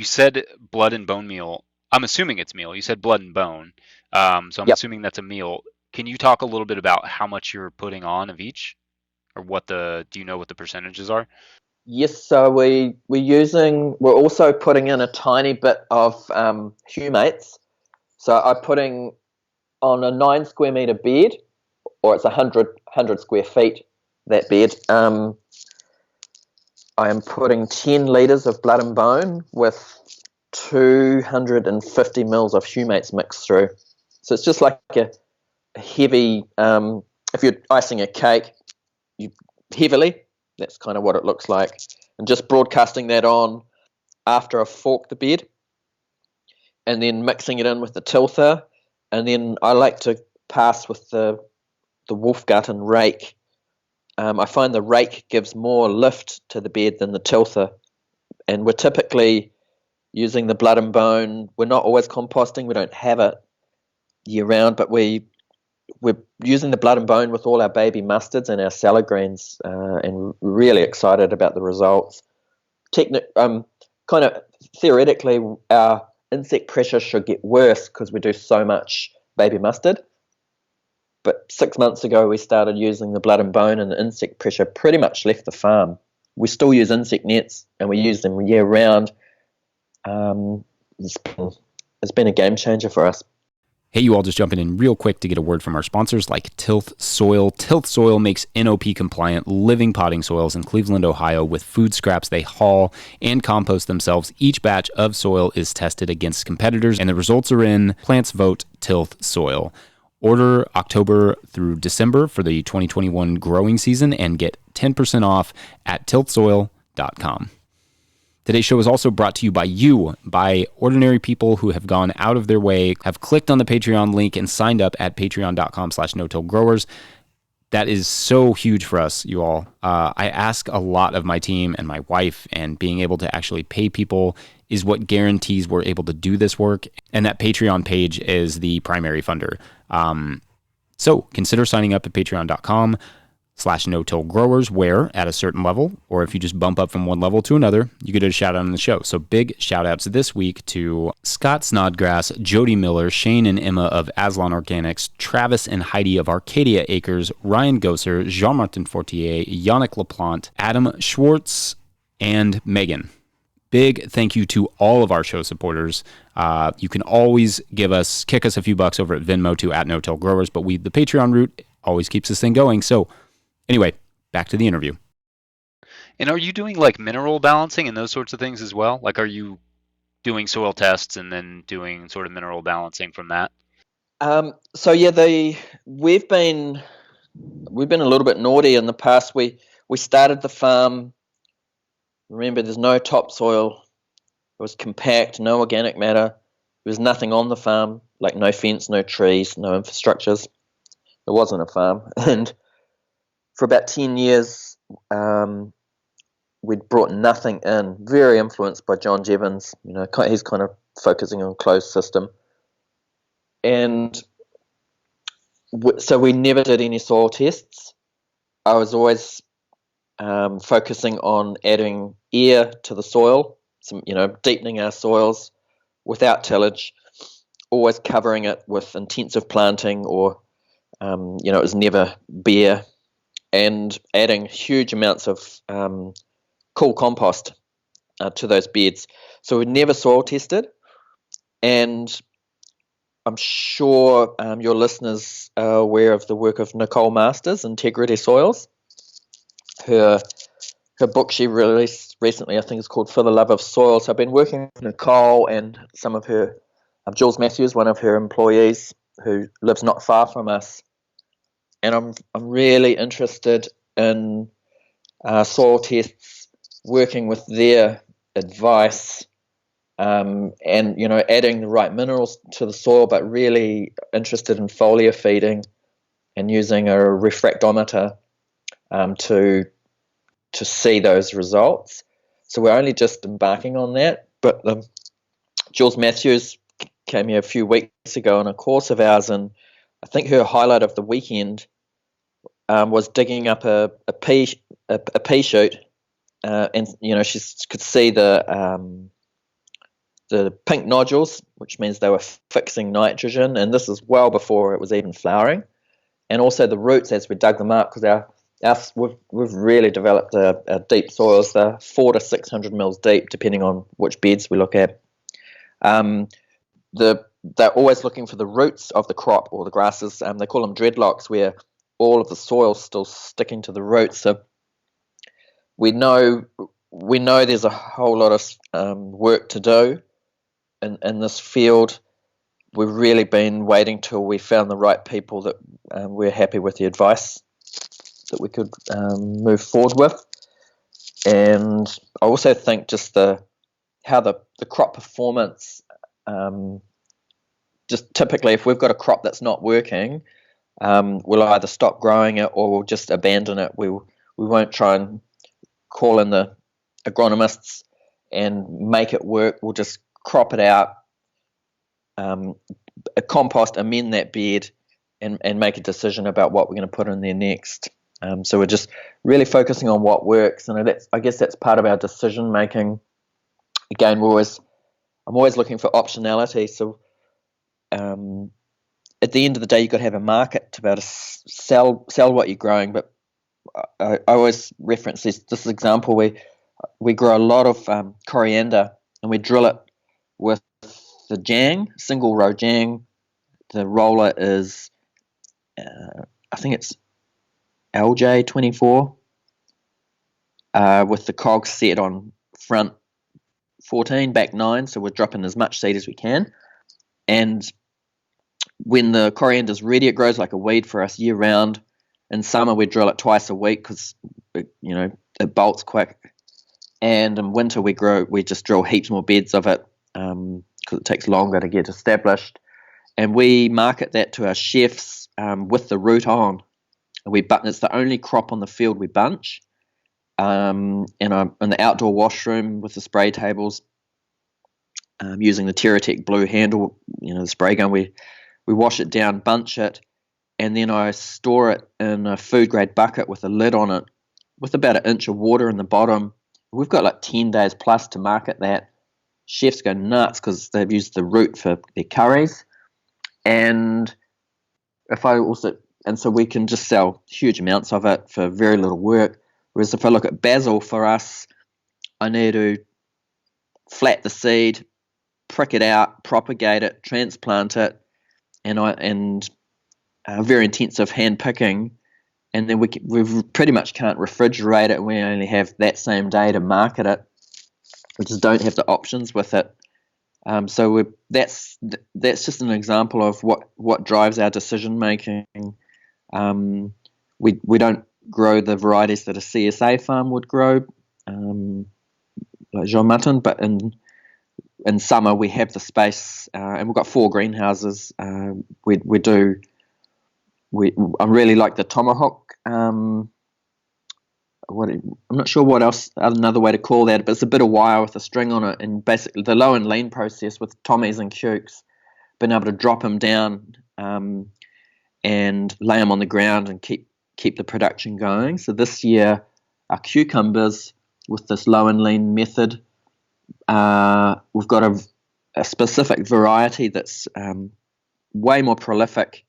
said blood and bone meal. I'm assuming it's meal. You said blood and bone. So I'm Yep. assuming that's a meal. Can you talk a little bit about how much you're putting on of each? Or do you know what the percentages are? Yes, so we're also putting in a tiny bit of humates. So I'm putting on a 9 square meter bed, or it's 100 square feet, that bed. I am putting 10 litres of blood and bone with 250 mils of humates mixed through. So it's just like a heavy, if you're icing a cake, heavily, that's kind of what it looks like. And just broadcasting that on after I've forked the bed, and then mixing it in with the tilther. And then I like to pass with the wolf gut and rake. I find the rake gives more lift to the bed than the tilther. And we're typically using the blood and bone. We're not always composting. We don't have it year round, but we we're using the blood and bone with all our baby mustards and our salad greens, and really excited about the results. Kind of theoretically, our insect pressure should get worse because we do so much baby mustard. But 6 months ago, we started using the blood and bone, and the insect pressure pretty much left the farm. We still use insect nets, and we use them year round. It's been a game changer for us. Hey, you all, just jumping in real quick to get a word from our sponsors like Tilth Soil. Tilth Soil makes NOP-compliant living potting soils in Cleveland, Ohio with food scraps they haul and compost themselves. Each batch of soil is tested against competitors, and the results are in. Plants vote Tilth Soil. Order October through December for the 2021 growing season and get 10% off at tilthsoil.com. Today's show is also brought to you by you, by ordinary people who have gone out of their way, have clicked on the Patreon link and signed up at patreon.com/no-till-growers. That is so huge for us, you all. I ask a lot of my team and my wife, and being able to actually pay people is what guarantees we're able to do this work. And that Patreon page is the primary funder. So consider signing up at patreon.com/no-till-growers, where at a certain level, or if you just bump up from one level to another, you get a shout out on the show. So big shout outs this week to Scott Snodgrass, Jody Miller, Shane and Emma of Aslan Organics, Travis and Heidi of Arcadia Acres, Ryan Gosser, Jean-Martin Fortier, Yannick LaPlante, Adam Schwartz, and Megan. Big thank you to all of our show supporters. You can always kick us a few bucks over at Venmo to @no-till-growers, but the Patreon route always keeps this thing going. So anyway, back to the interview. And are you doing like mineral balancing and those sorts of things as well? Like, are you doing soil tests and then doing sort of mineral balancing from that? So yeah, we've been a little bit naughty in the past. We started the farm. Remember, there's no topsoil. It was compact, no organic matter. There was nothing on the farm, like no fence, no trees, no infrastructures. It wasn't a farm. And for about 10 years, we'd brought nothing in, very influenced by John Jevons. He's kind of focusing on closed system. And so we never did any soil tests. I was always focusing on adding air to the soil, deepening our soils without tillage, always covering it with intensive planting or, it was never bare, and adding huge amounts of cool compost to those beds. So we never soil tested, and I'm sure your listeners are aware of the work of Nicole Masters, Integrity Soils. Her book she released recently, I think, is called For the Love of Soil. So I've been working with Nicole and some of her, Jules Matthews, one of her employees who lives not far from us, and I'm really interested in soil tests, working with their advice, and adding the right minerals to the soil, but really interested in foliar feeding and using a refractometer to see those results. So we're only just embarking on that. But Jules Matthews came here a few weeks ago on a course of ours, and I think her highlight of the weekend was digging up a pea shoot, and she could see the pink nodules, which means they were fixing nitrogen, and this is well before it was even flowering. And also the roots as we dug them up, because we've really developed our deep soils. They're 400 to 600 mils deep, depending on which beds we look at. They're always looking for the roots of the crop or the grasses. They call them dreadlocks, where all of the soil's still sticking to the roots. So we know there's a whole lot of work to do in this field. We've really been waiting till we found the right people that we're happy with the advice that we could move forward with. And I also think just how the crop performance, just typically if we've got a crop that's not working, we'll either stop growing it or we'll just abandon it. We won't try and call in the agronomists and make it work. We'll just crop it out, compost, amend that bed, and make a decision about what we're going to put in there next. So we're just really focusing on what works, and I guess that's part of our decision making. Again, I'm always looking for optionality. So at the end of the day, you've got to have a market to be able to sell what you're growing. But I always reference this example. We grow a lot of coriander, and we drill it with the jang, single row jang. The roller is, I think it's LJ24, with the cogs set on front 14, back 9. So we're dropping as much seed as we can. And when the coriander's ready, it grows like a weed for us year round. In summer, we drill it twice a week because it bolts quick. And in winter, we just drill heaps more beds of it because it takes longer to get established. And we market that to our chefs with the root on. It's the only crop on the field we bunch. And in the outdoor washroom with the spray tables, using the Terratech blue handle, the spray gun, we wash it down, bunch it, and then I store it in a food grade bucket with a lid on it, with about an inch of water in the bottom. We've got like 10 days plus to market that. Chefs go nuts because they've used the root for their curries, and so we can just sell huge amounts of it for very little work. Whereas if I look at basil, for us, I need to flat the seed, prick it out, propagate it, transplant it, and very intensive hand picking, and then we pretty much can't refrigerate it, and we only have that same day to market it. We just don't have the options with it. So that's just an example of what drives our decision making. We don't grow the varieties that a CSA farm would grow, like Jean Martin, but in summer we have the space, and we've got 4 greenhouses. I really like the tomahawk. I'm not sure what else, another way to call that, but it's a bit of wire with a string on it, and basically the low and lean process with Tommies and Cukes, being able to drop them down and lay them on the ground and keep the production going. So this year, our cucumbers with this low and lean method, we've got a specific variety that's way more prolific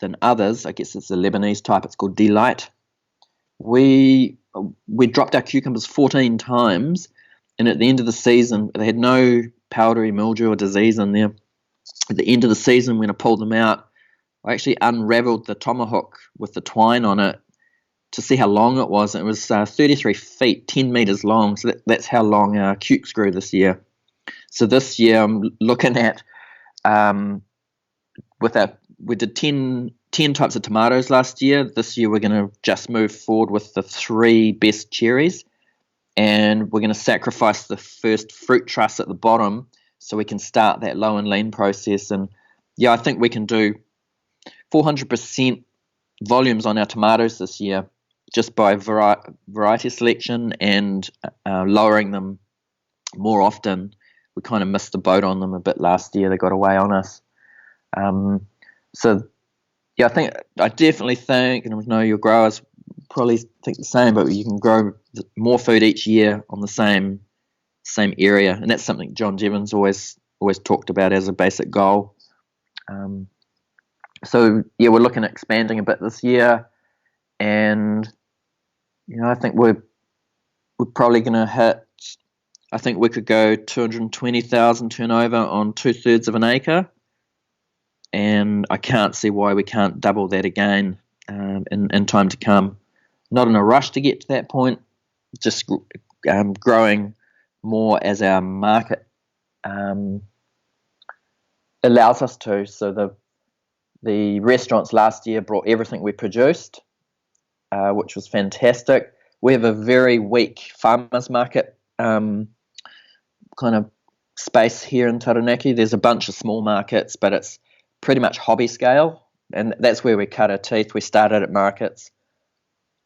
than others. I guess it's a Lebanese type. It's called Delight. We dropped our cucumbers 14 times, and at the end of the season, they had no powdery mildew or disease in there. At the end of the season, when I pulled them out, I actually unraveled the tomahawk with the twine on it to see how long it was. It was 33 feet, 10 meters long. So that's how long our cukes grew this year. So this year, I'm looking at we did 10 types of tomatoes last year. This year we're going to just move forward with the 3 best cherries, and we're going to sacrifice the first fruit truss at the bottom so we can start that low and lean process. And I think we can do 400% volumes on our tomatoes this year just by variety selection and lowering them more often. We kind of missed the boat on them a bit last year. They got away on us. I definitely think, and I know your growers probably think the same, but you can grow more food each year on the same area, and that's something John Jevons always talked about as a basic goal. We're looking at expanding a bit this year, and I think we're probably going to hit. I think we could go 220,000 turnover on 2/3 of an acre. And I can't see why we can't double that again in time to come. Not in a rush to get to that point, just growing more as our market allows us to. So the restaurants last year brought everything we produced, which was fantastic. We have a very weak farmers market kind of space here in Taranaki. There's a bunch of small markets, but it's pretty much hobby scale, and that's where we cut our teeth. We started at markets,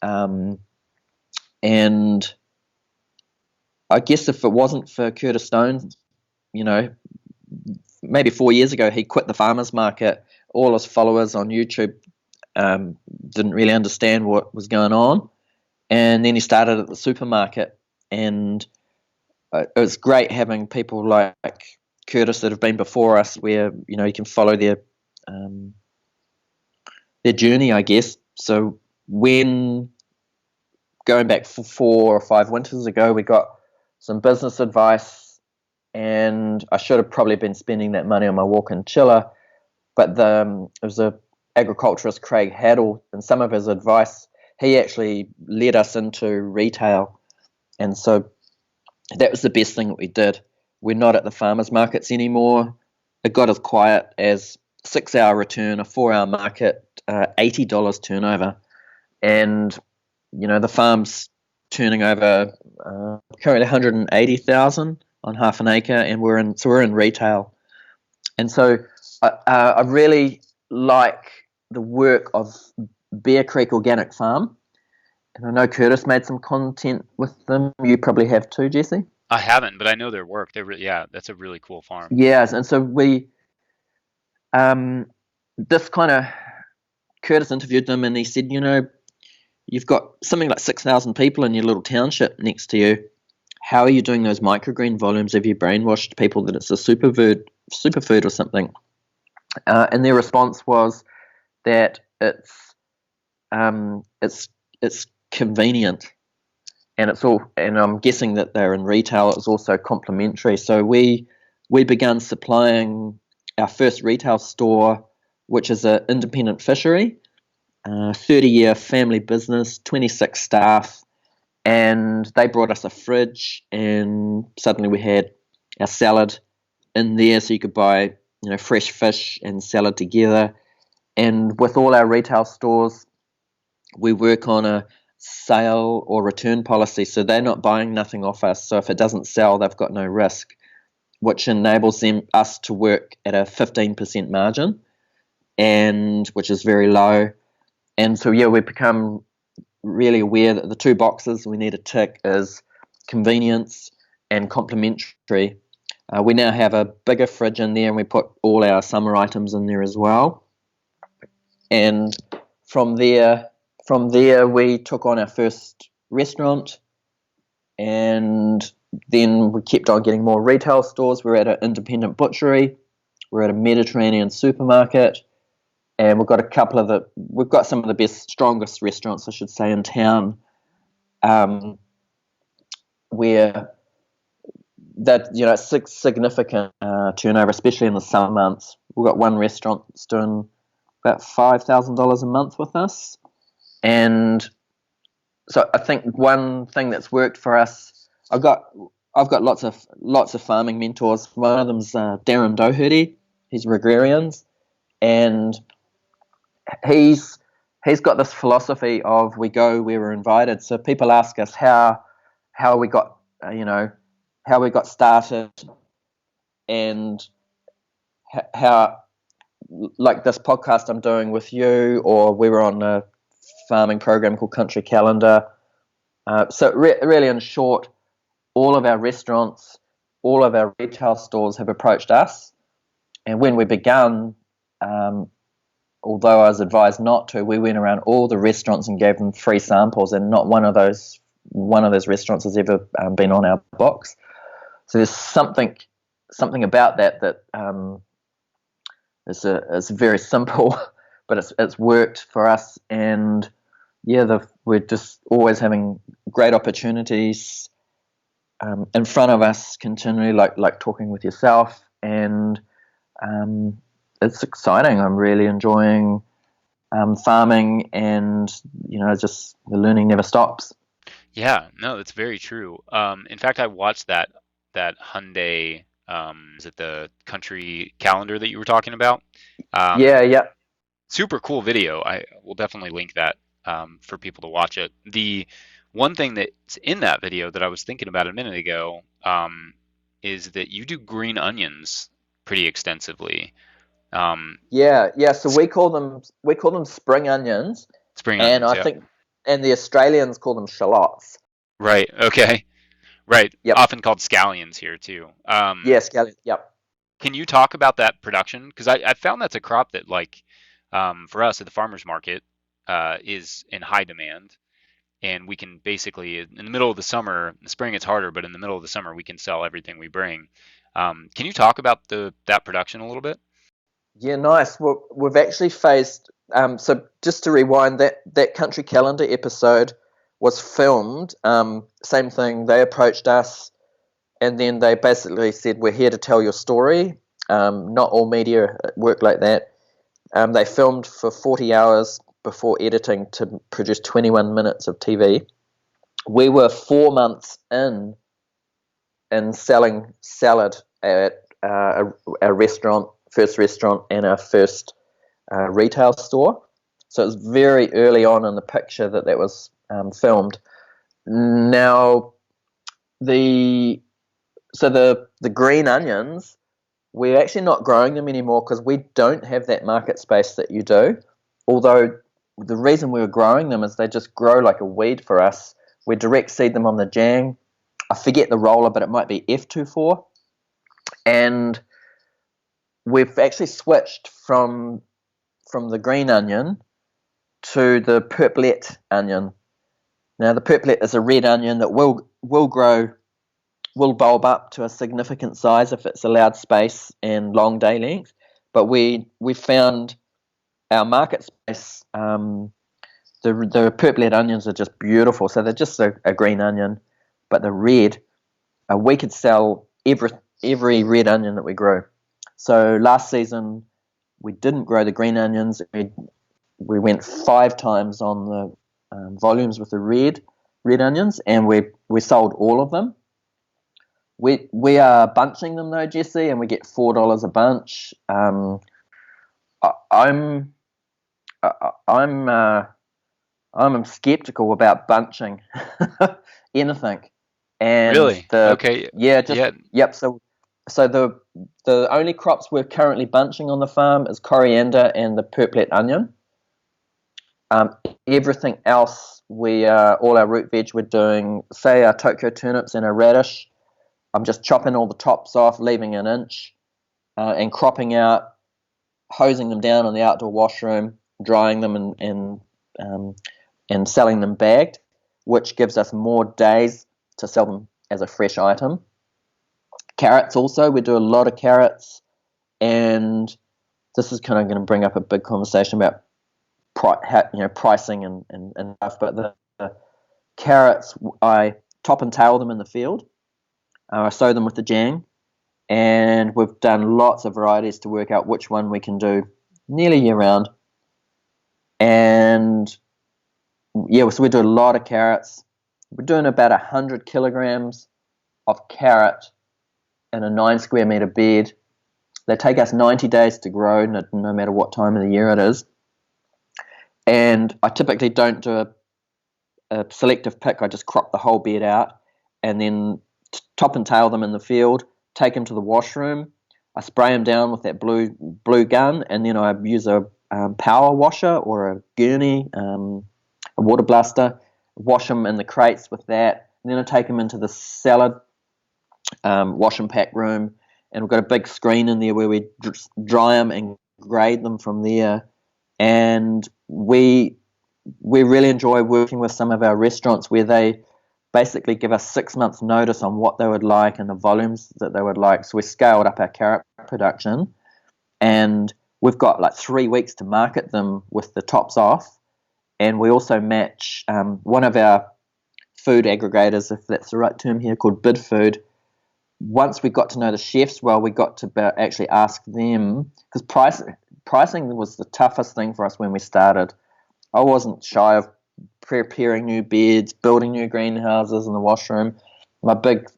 and I guess if it wasn't for Curtis Stone, maybe 4 years ago he quit the farmers market all his followers on YouTube didn't really understand what was going on. And then he started at the supermarket, and it was great having people like Curtis that have been before us, where you can follow their journey, I guess. So when going back 4 or 5 winters ago, we got some business advice, and I should have probably been spending that money on my walk-in chiller, but it was a agriculturist, Craig Haddle, and some of his advice, he actually led us into retail, and so that was the best thing that we did. We're not at the farmers markets anymore. It got as quiet as 6-hour return, a 4-hour market, $80 turnover, and the farm's turning over currently 180,000 on half an acre, and we're in retail, and so I really like the work of Bear Creek Organic Farm, and I know Curtis made some content with them. You probably have too, Jesse. I haven't, but I know their work. That's a really cool farm. Yes, and so we this kind of Curtis interviewed them, and he said, you've got something like 6,000 people in your little township next to you. How are you doing those microgreen volumes? Have you brainwashed people that it's a superfood or something? And their response was that it's convenient, and and I'm guessing that they're in retail. It's also complementary. So we began supplying our first retail store, which is an independent fishery, 30-year family business, 26 staff, and they brought us a fridge, and suddenly we had our salad in there, so you could buy fresh fish and salad together. And with all our retail stores, we work on a sale or return policy, so they're not buying nothing off us. So if it doesn't sell, they've got no risk, which enables us to work at a 15% margin, and which is very low. And so we've become really aware that the 2 boxes we need to tick is convenience and complementary. We now have a bigger fridge in there, and we put all our summer items in there as well. And from there we took on our first restaurant, and then we kept on getting more retail stores. We're at an independent butchery, we're at a Mediterranean supermarket, and we've got some of the best, strongest restaurants, I should say, in town, where that significant turnover, especially in the summer months. We've got one restaurant that's doing about $5,000 a month with us, and so I think one thing that's worked for us, I've got lots of farming mentors. One of them's Darren Doherty. He's Regrarians, and he's got this philosophy of we go where we're invited. So people ask us how we got how we got started, and how, like this podcast I'm doing with you, or we were on a farming program called Country Calendar. So really, in short, all of our restaurants, all of our retail stores have approached us, and when we began, although I was advised not to, we went around all the restaurants and gave them free samples, and not one of those restaurants has ever been on our box. So there's something about that is very simple, but it's worked for us, and we're just always having great opportunities in front of us continually, like talking with yourself, and it's exciting. I'm really enjoying farming, and just the learning never stops. Yeah, no, that's very true. In fact, I watched that Hyundai, is it the Country Calendar that you were talking about? Yeah. Super cool video. I will definitely link that for people to watch it. The one thing that's in that video that I was thinking about a minute ago is that you do green onions pretty extensively. Yeah. So we call them spring onions. Spring and onions, I think, and the Australians call them shallots. Right. Okay. Right. Yep. Often called scallions here too. Yeah, scallions. Yep. Can you talk about that production? Because I found that's a crop that, like, for us at the farmers market, is in high demand, and we can basically, in the middle of the summer, in the spring it's harder, but in the middle of the summer we can sell everything we bring. Can you talk about that production a little bit? Yeah, nice. Well, we've actually faced. So just to rewind, that country calendar episode was filmed. Same thing. They approached us, and then they basically said, "We're here to tell your story." Not all media work like that. They filmed for 40 hours before editing to produce 21 minutes of TV. We were 4 months in selling salad at a restaurant, first restaurant, and our first retail store. So it was very early on in the picture that was filmed. Now, the green onions, we're actually not growing them anymore because we don't have that market space that you do. Although the reason we were growing them is they just grow like a weed for us. We direct seed them on the Jang. I forget the roller, but it might be F24. And we've actually switched from the green onion to the purplet onion. Now, the purplet is a red onion that will grow, will bulb up to a significant size if it's allowed space and long day length. But we found our market space. The purplet onions are just beautiful. So they're just a green onion, but the red, we could sell every red onion that we grew. So last season we didn't grow the green onions. We went 5 times on the volumes with the red onions, and we sold all of them. We are bunching them though, Jesse, and we get $4 a bunch. I'm skeptical about bunching anything. And Really? Okay. Yep. So the only crops we're currently bunching on the farm is coriander and the purplet onion. Everything else, all our root veg we're doing, say our Tokyo turnips and our radish. I'm just chopping all the tops off, leaving an inch, and cropping out, hosing them down in the outdoor washroom, drying them and selling them bagged, which gives us more days to sell them as a fresh item. Carrots also, we do a lot of carrots, and this is kind of going to bring up a big conversation about pricing and stuff, but the carrots, I top and tail them in the field. I sow them with the Jang, and we've done lots of varieties to work out which one we can do nearly year round. And yeah, so we do a lot of carrots. We're doing about 100 kilograms of carrot in a 9 square meter bed. They take us 90 days to grow, no matter what time of the year it is. And I typically don't do a selective pick. I just crop the whole bed out and then top and tail them in the field, take them to the washroom. I spray them down with that blue gun, and then I use a power washer or a gurney, a water blaster, wash them in the crates with that. And then I take them into the salad wash and pack room, and we've got a big screen in there where we dry them and grade them from there. And we really enjoy working with some of our restaurants where they basically give us 6 months notice on what they would like and the volumes that they would like. So we scaled up our carrot production, and we've got like 3 weeks to market them with the tops off. And we also match one of our food aggregators, if that's the right term here, called Bid Food. Once we got to know the chefs well, we got to actually ask them, because pricing was the toughest thing for us when we started. I wasn't shy of preparing new beds, building new greenhouses in the washroom. My big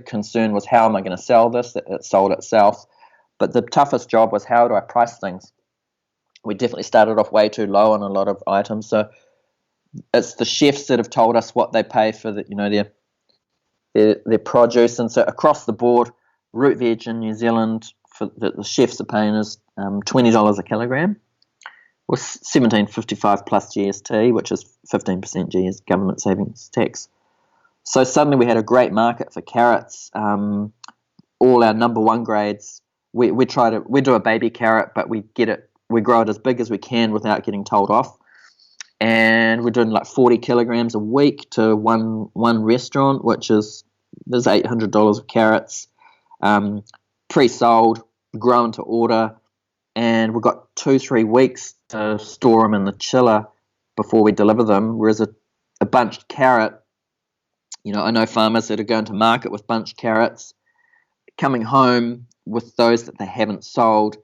concern was, how am I going to sell this? It sold itself. But the toughest job was, how do I price things? We definitely started off way too low on a lot of items. So it's the chefs that have told us what they pay for their produce. And so across the board, root veg in New Zealand, for the chefs are paying us $20 a kilogram, with $17.55 plus GST, which is 15% government savings tax. So suddenly we had a great market for carrots. all our number one grades. We do a baby carrot, but we grow it as big as we can without getting told off. And we're doing like 40 kilograms a week to one restaurant, which is there's $800 of carrots, pre-sold, grown to order, and we've got 2-3 weeks to store them in the chiller before we deliver them. Whereas a bunched carrot, I know farmers that are going to market with bunched carrots, coming home with those that they haven't sold,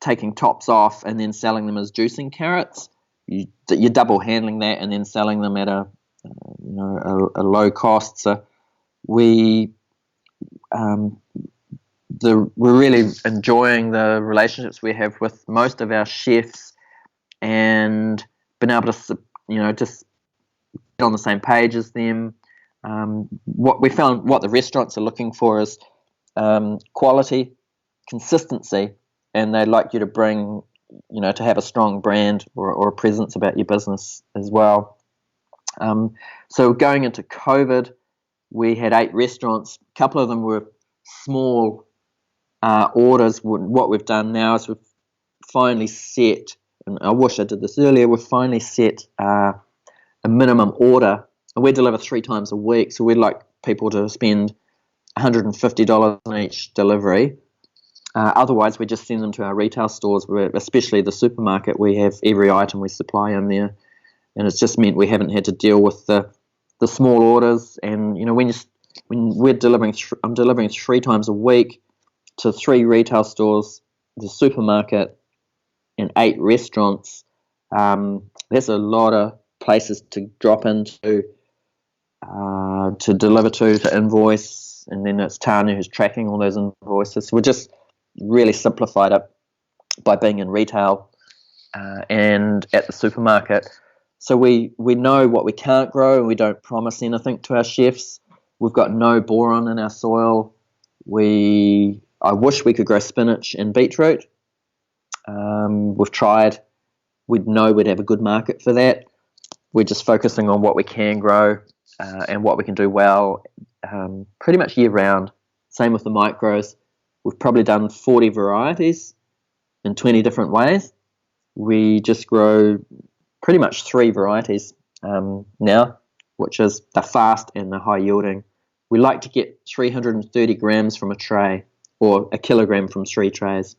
taking tops off, and then selling them as juicing carrots. You're double handling that and then selling them at a low cost. So we're really enjoying the relationships we have with most of our chefs, and been able to just get on the same page as them. What we found, what the restaurants are looking for is quality, consistency, and they'd like you to bring, to have a strong brand or a presence about your business as well. So going into COVID, we had 8 restaurants. A couple of them were small orders. What we've done now is we've finally set, and I wish I did this earlier, we've finally set a minimum order. And we deliver 3 times a week, so we'd like people to spend $150 on each delivery. Otherwise, we just send them to our retail stores, especially the supermarket. We have every item we supply in there, and it's just meant we haven't had to deal with the small orders. And when we're delivering, I'm delivering 3 times a week to 3 retail stores, the supermarket, and 8 restaurants. There's a lot of places to drop into, to deliver to invoice, and then it's Tanya who's tracking all those invoices. So we just really simplified it by being in retail and at the supermarket. So we know what we can't grow, and we don't promise anything to our chefs. We've got no boron in our soil. I wish we could grow spinach and beetroot. We've tried. We'd know we'd have a good market for that. We're just focusing on what we can grow and what we can do well, pretty much year round. Same with the micros. We've probably done 40 varieties in 20 different ways. We just grow pretty much 3 varieties now, which is the fast and the high yielding. We like to get 330 grams from a tray, or a kilogram from 3 trays,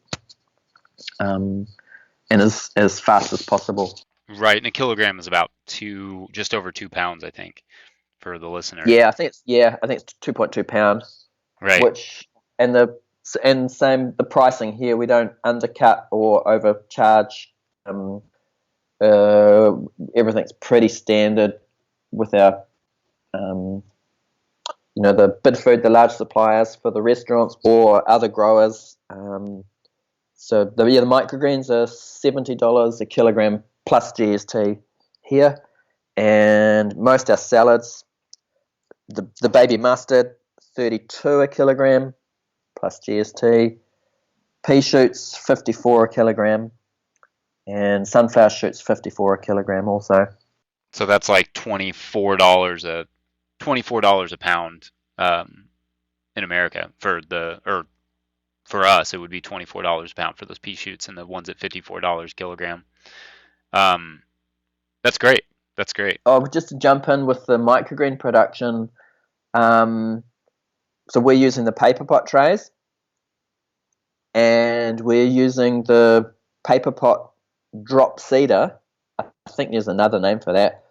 and as fast as possible. Right, and a kilogram is about just over 2 pounds, I think, for the listener. Yeah, I think it's 2.2 pounds. Right. And same the pricing here. We don't undercut or overcharge. Everything's pretty standard with our, the bid food, the large suppliers for the restaurants or other growers. So the microgreens are $70 a kilogram plus GST here, and most our salads, the baby mustard, $32 a kilogram plus GST, pea shoots $54 a kilogram, and sunflower shoots $54 a kilogram also. So that's like $24 a pound in America for us. It would be $24 a pound for those pea shoots, and the ones at $54 a kilogram. That's great. That's great. Oh, just to jump in with the microgreen production, so we're using the paper pot trays, and we're using the paper pot drop seeder. I think there's another name for that,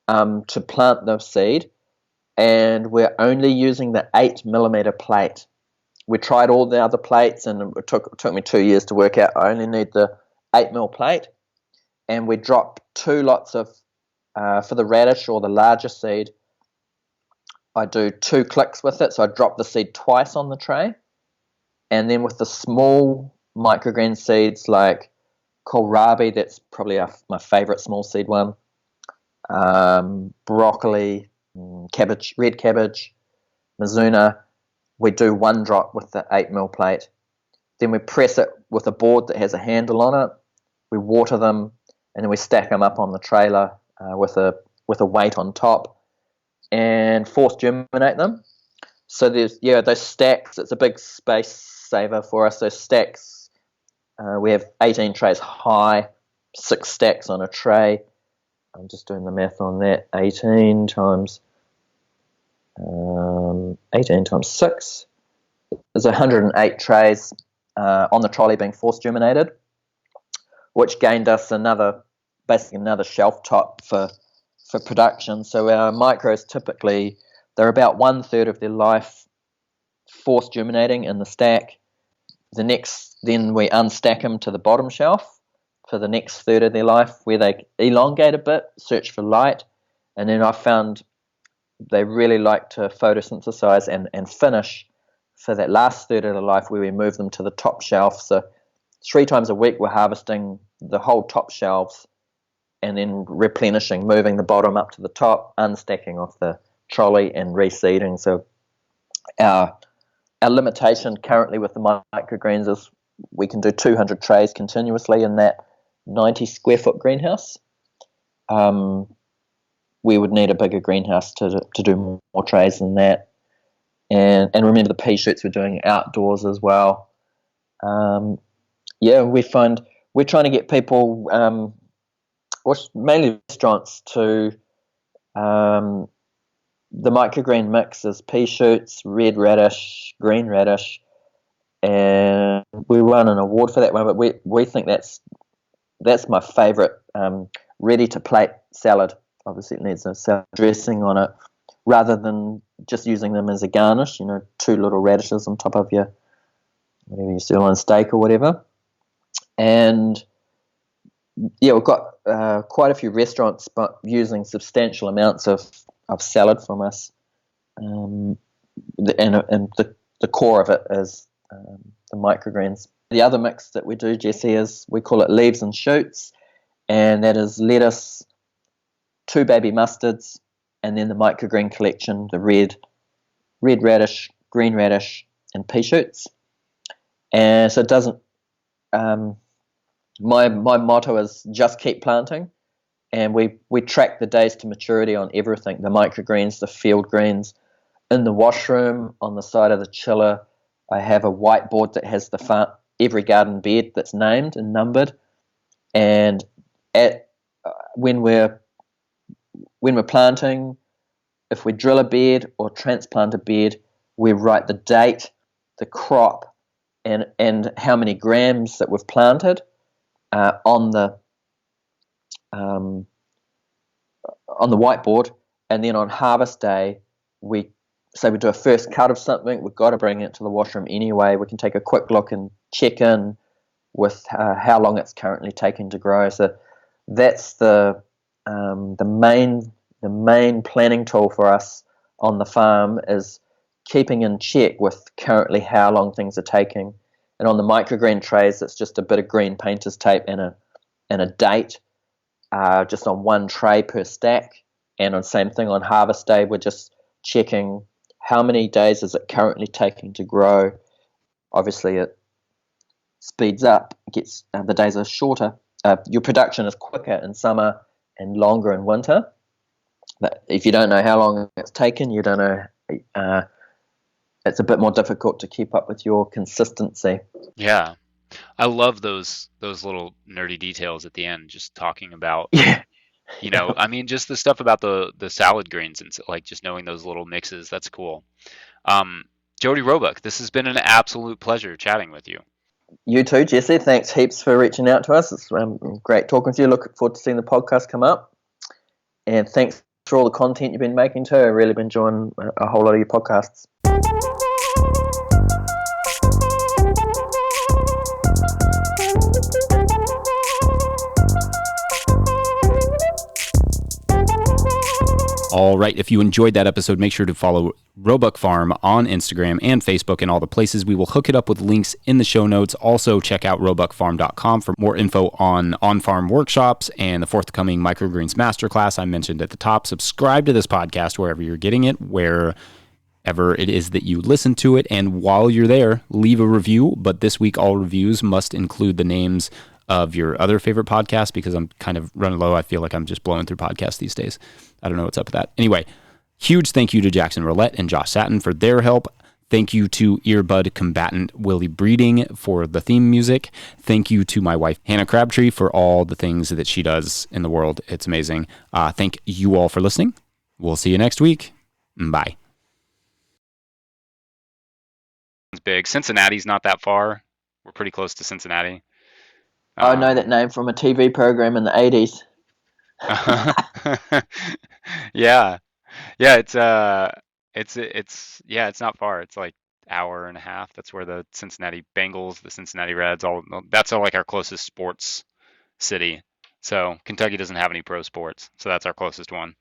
to plant the seed, and we're only using the 8mm plate. We tried all the other plates, and it took me 2 years to work out I only need the 8mm plate, and we drop 2 lots of, for the radish or the larger seed, I do 2 clicks with it, so I drop the seed twice on the tray. And then with the small microgreen seeds like kohlrabi, that's probably my favorite small seed one, broccoli, cabbage, red cabbage, mizuna, we do 1 drop with the 8mm plate. Then we press it with a board that has a handle on it. We water them, and then we stack them up on the trailer with a weight on top, and force germinate them. So there's those stacks. It's a big space saver for us. Those stacks. We have 18 trays high, 6 stacks on a tray. I'm just doing the math on that. 18 times 6 is 108 trays on the trolley being force germinated, which gained us basically another shelf top for production. So our micros typically, they're about 1/3 of their life force germinating in the stack. Then we unstack them to the bottom shelf for the next third of their life, where they elongate a bit, search for light, and then I found they really like to photosynthesize and finish for that last third of their life, where we move them to the top shelf. So 3 times a week we're harvesting the whole top shelves and then replenishing, moving the bottom up to the top, unstacking off the trolley and reseeding. So our limitation currently with the microgreens is we can do 200 trays continuously in that 90 square foot greenhouse. We would need a bigger greenhouse to do more trays than that. And remember the pea shoots we're doing outdoors as well. We find we're trying to get people, mainly restaurants, to the microgreen mix is pea shoots, red radish, green radish, and we won an award for that one. But we think that's my favourite ready to plate salad. Obviously, it needs a salad dressing on it, rather than just using them as a garnish. 2 little radishes on top of your whatever you sirloin steak or whatever. And we've got quite a few restaurants using substantial amounts of salad from us, and the core of it is the microgreens. The other mix that we do, Jesse, is we call it leaves and shoots, and that is lettuce, 2 baby mustards, and then the microgreen collection, the red radish, green radish, and pea shoots. And so it doesn't. My motto is just keep planting. And we track the days to maturity on everything, the microgreens, the field greens. In the washroom, on the side of the chiller, I have a whiteboard that has every garden bed that's named and numbered. And when we're planting, if we drill a bed or transplant a bed, we write the date, the crop, and how many grams that we've planted on the whiteboard. And then on harvest day, we do a first cut of something. We've got to bring it to the washroom anyway. We can take a quick look and check in with how long it's currently taking to grow. So that's the main planning tool for us on the farm, is keeping in check with currently how long things are taking. And on the microgreen trays, it's just a bit of green painter's tape and a date, just on 1 tray per stack. And on same thing on harvest day, we're just checking how many days is it currently taking to grow. Obviously, it speeds up, the days are shorter. Your production is quicker in summer and longer in winter. But if you don't know how long it's taken, you don't know. It's a bit more difficult to keep up with your consistency. Yeah, I love those little nerdy details at the end, just talking about, I mean, just the stuff about the salad greens and like just knowing those little mixes. That's cool. Jodi Roebuck, this has been an absolute pleasure chatting with you. You too, Jesse. Thanks heaps for reaching out to us. It's great talking to you. Look forward to seeing the podcast come up. And thanks for all the content you've been making too. I've really been enjoying a whole lot of your podcasts. All right, if you enjoyed that episode, make sure to follow Roebuck Farm on Instagram and Facebook and all the places. We will hook it up with links in the show notes. Also, check out roebuckfarm.com for more info on on-farm workshops and the forthcoming Microgreens Masterclass I mentioned at the top. Subscribe to this podcast wherever you're getting it, wherever it is that you listen to it. And while you're there, leave a review. But this week, all reviews must include the names of your other favorite podcasts, because I'm kind of running low. I feel like I'm just blowing through podcasts these days. I don't know what's up with that. Anyway, Huge thank you to Jackson Roulette and Josh Satin for their help. Thank you to earbud combatant Willie Breeding for the theme music. Thank you to my wife, Hannah Crabtree, for all the things that she does in the world. It's amazing. Thank you all for listening. We'll see you next week. Bye. It's big. Cincinnati's not that far. We're pretty close to Cincinnati. I know that name from a TV program in the 80s. Yeah. Yeah, it's not far. It's like hour and a half. That's where the Cincinnati Bengals, the Cincinnati Reds, that's like our closest sports city. So Kentucky doesn't have any pro sports, so that's our closest one.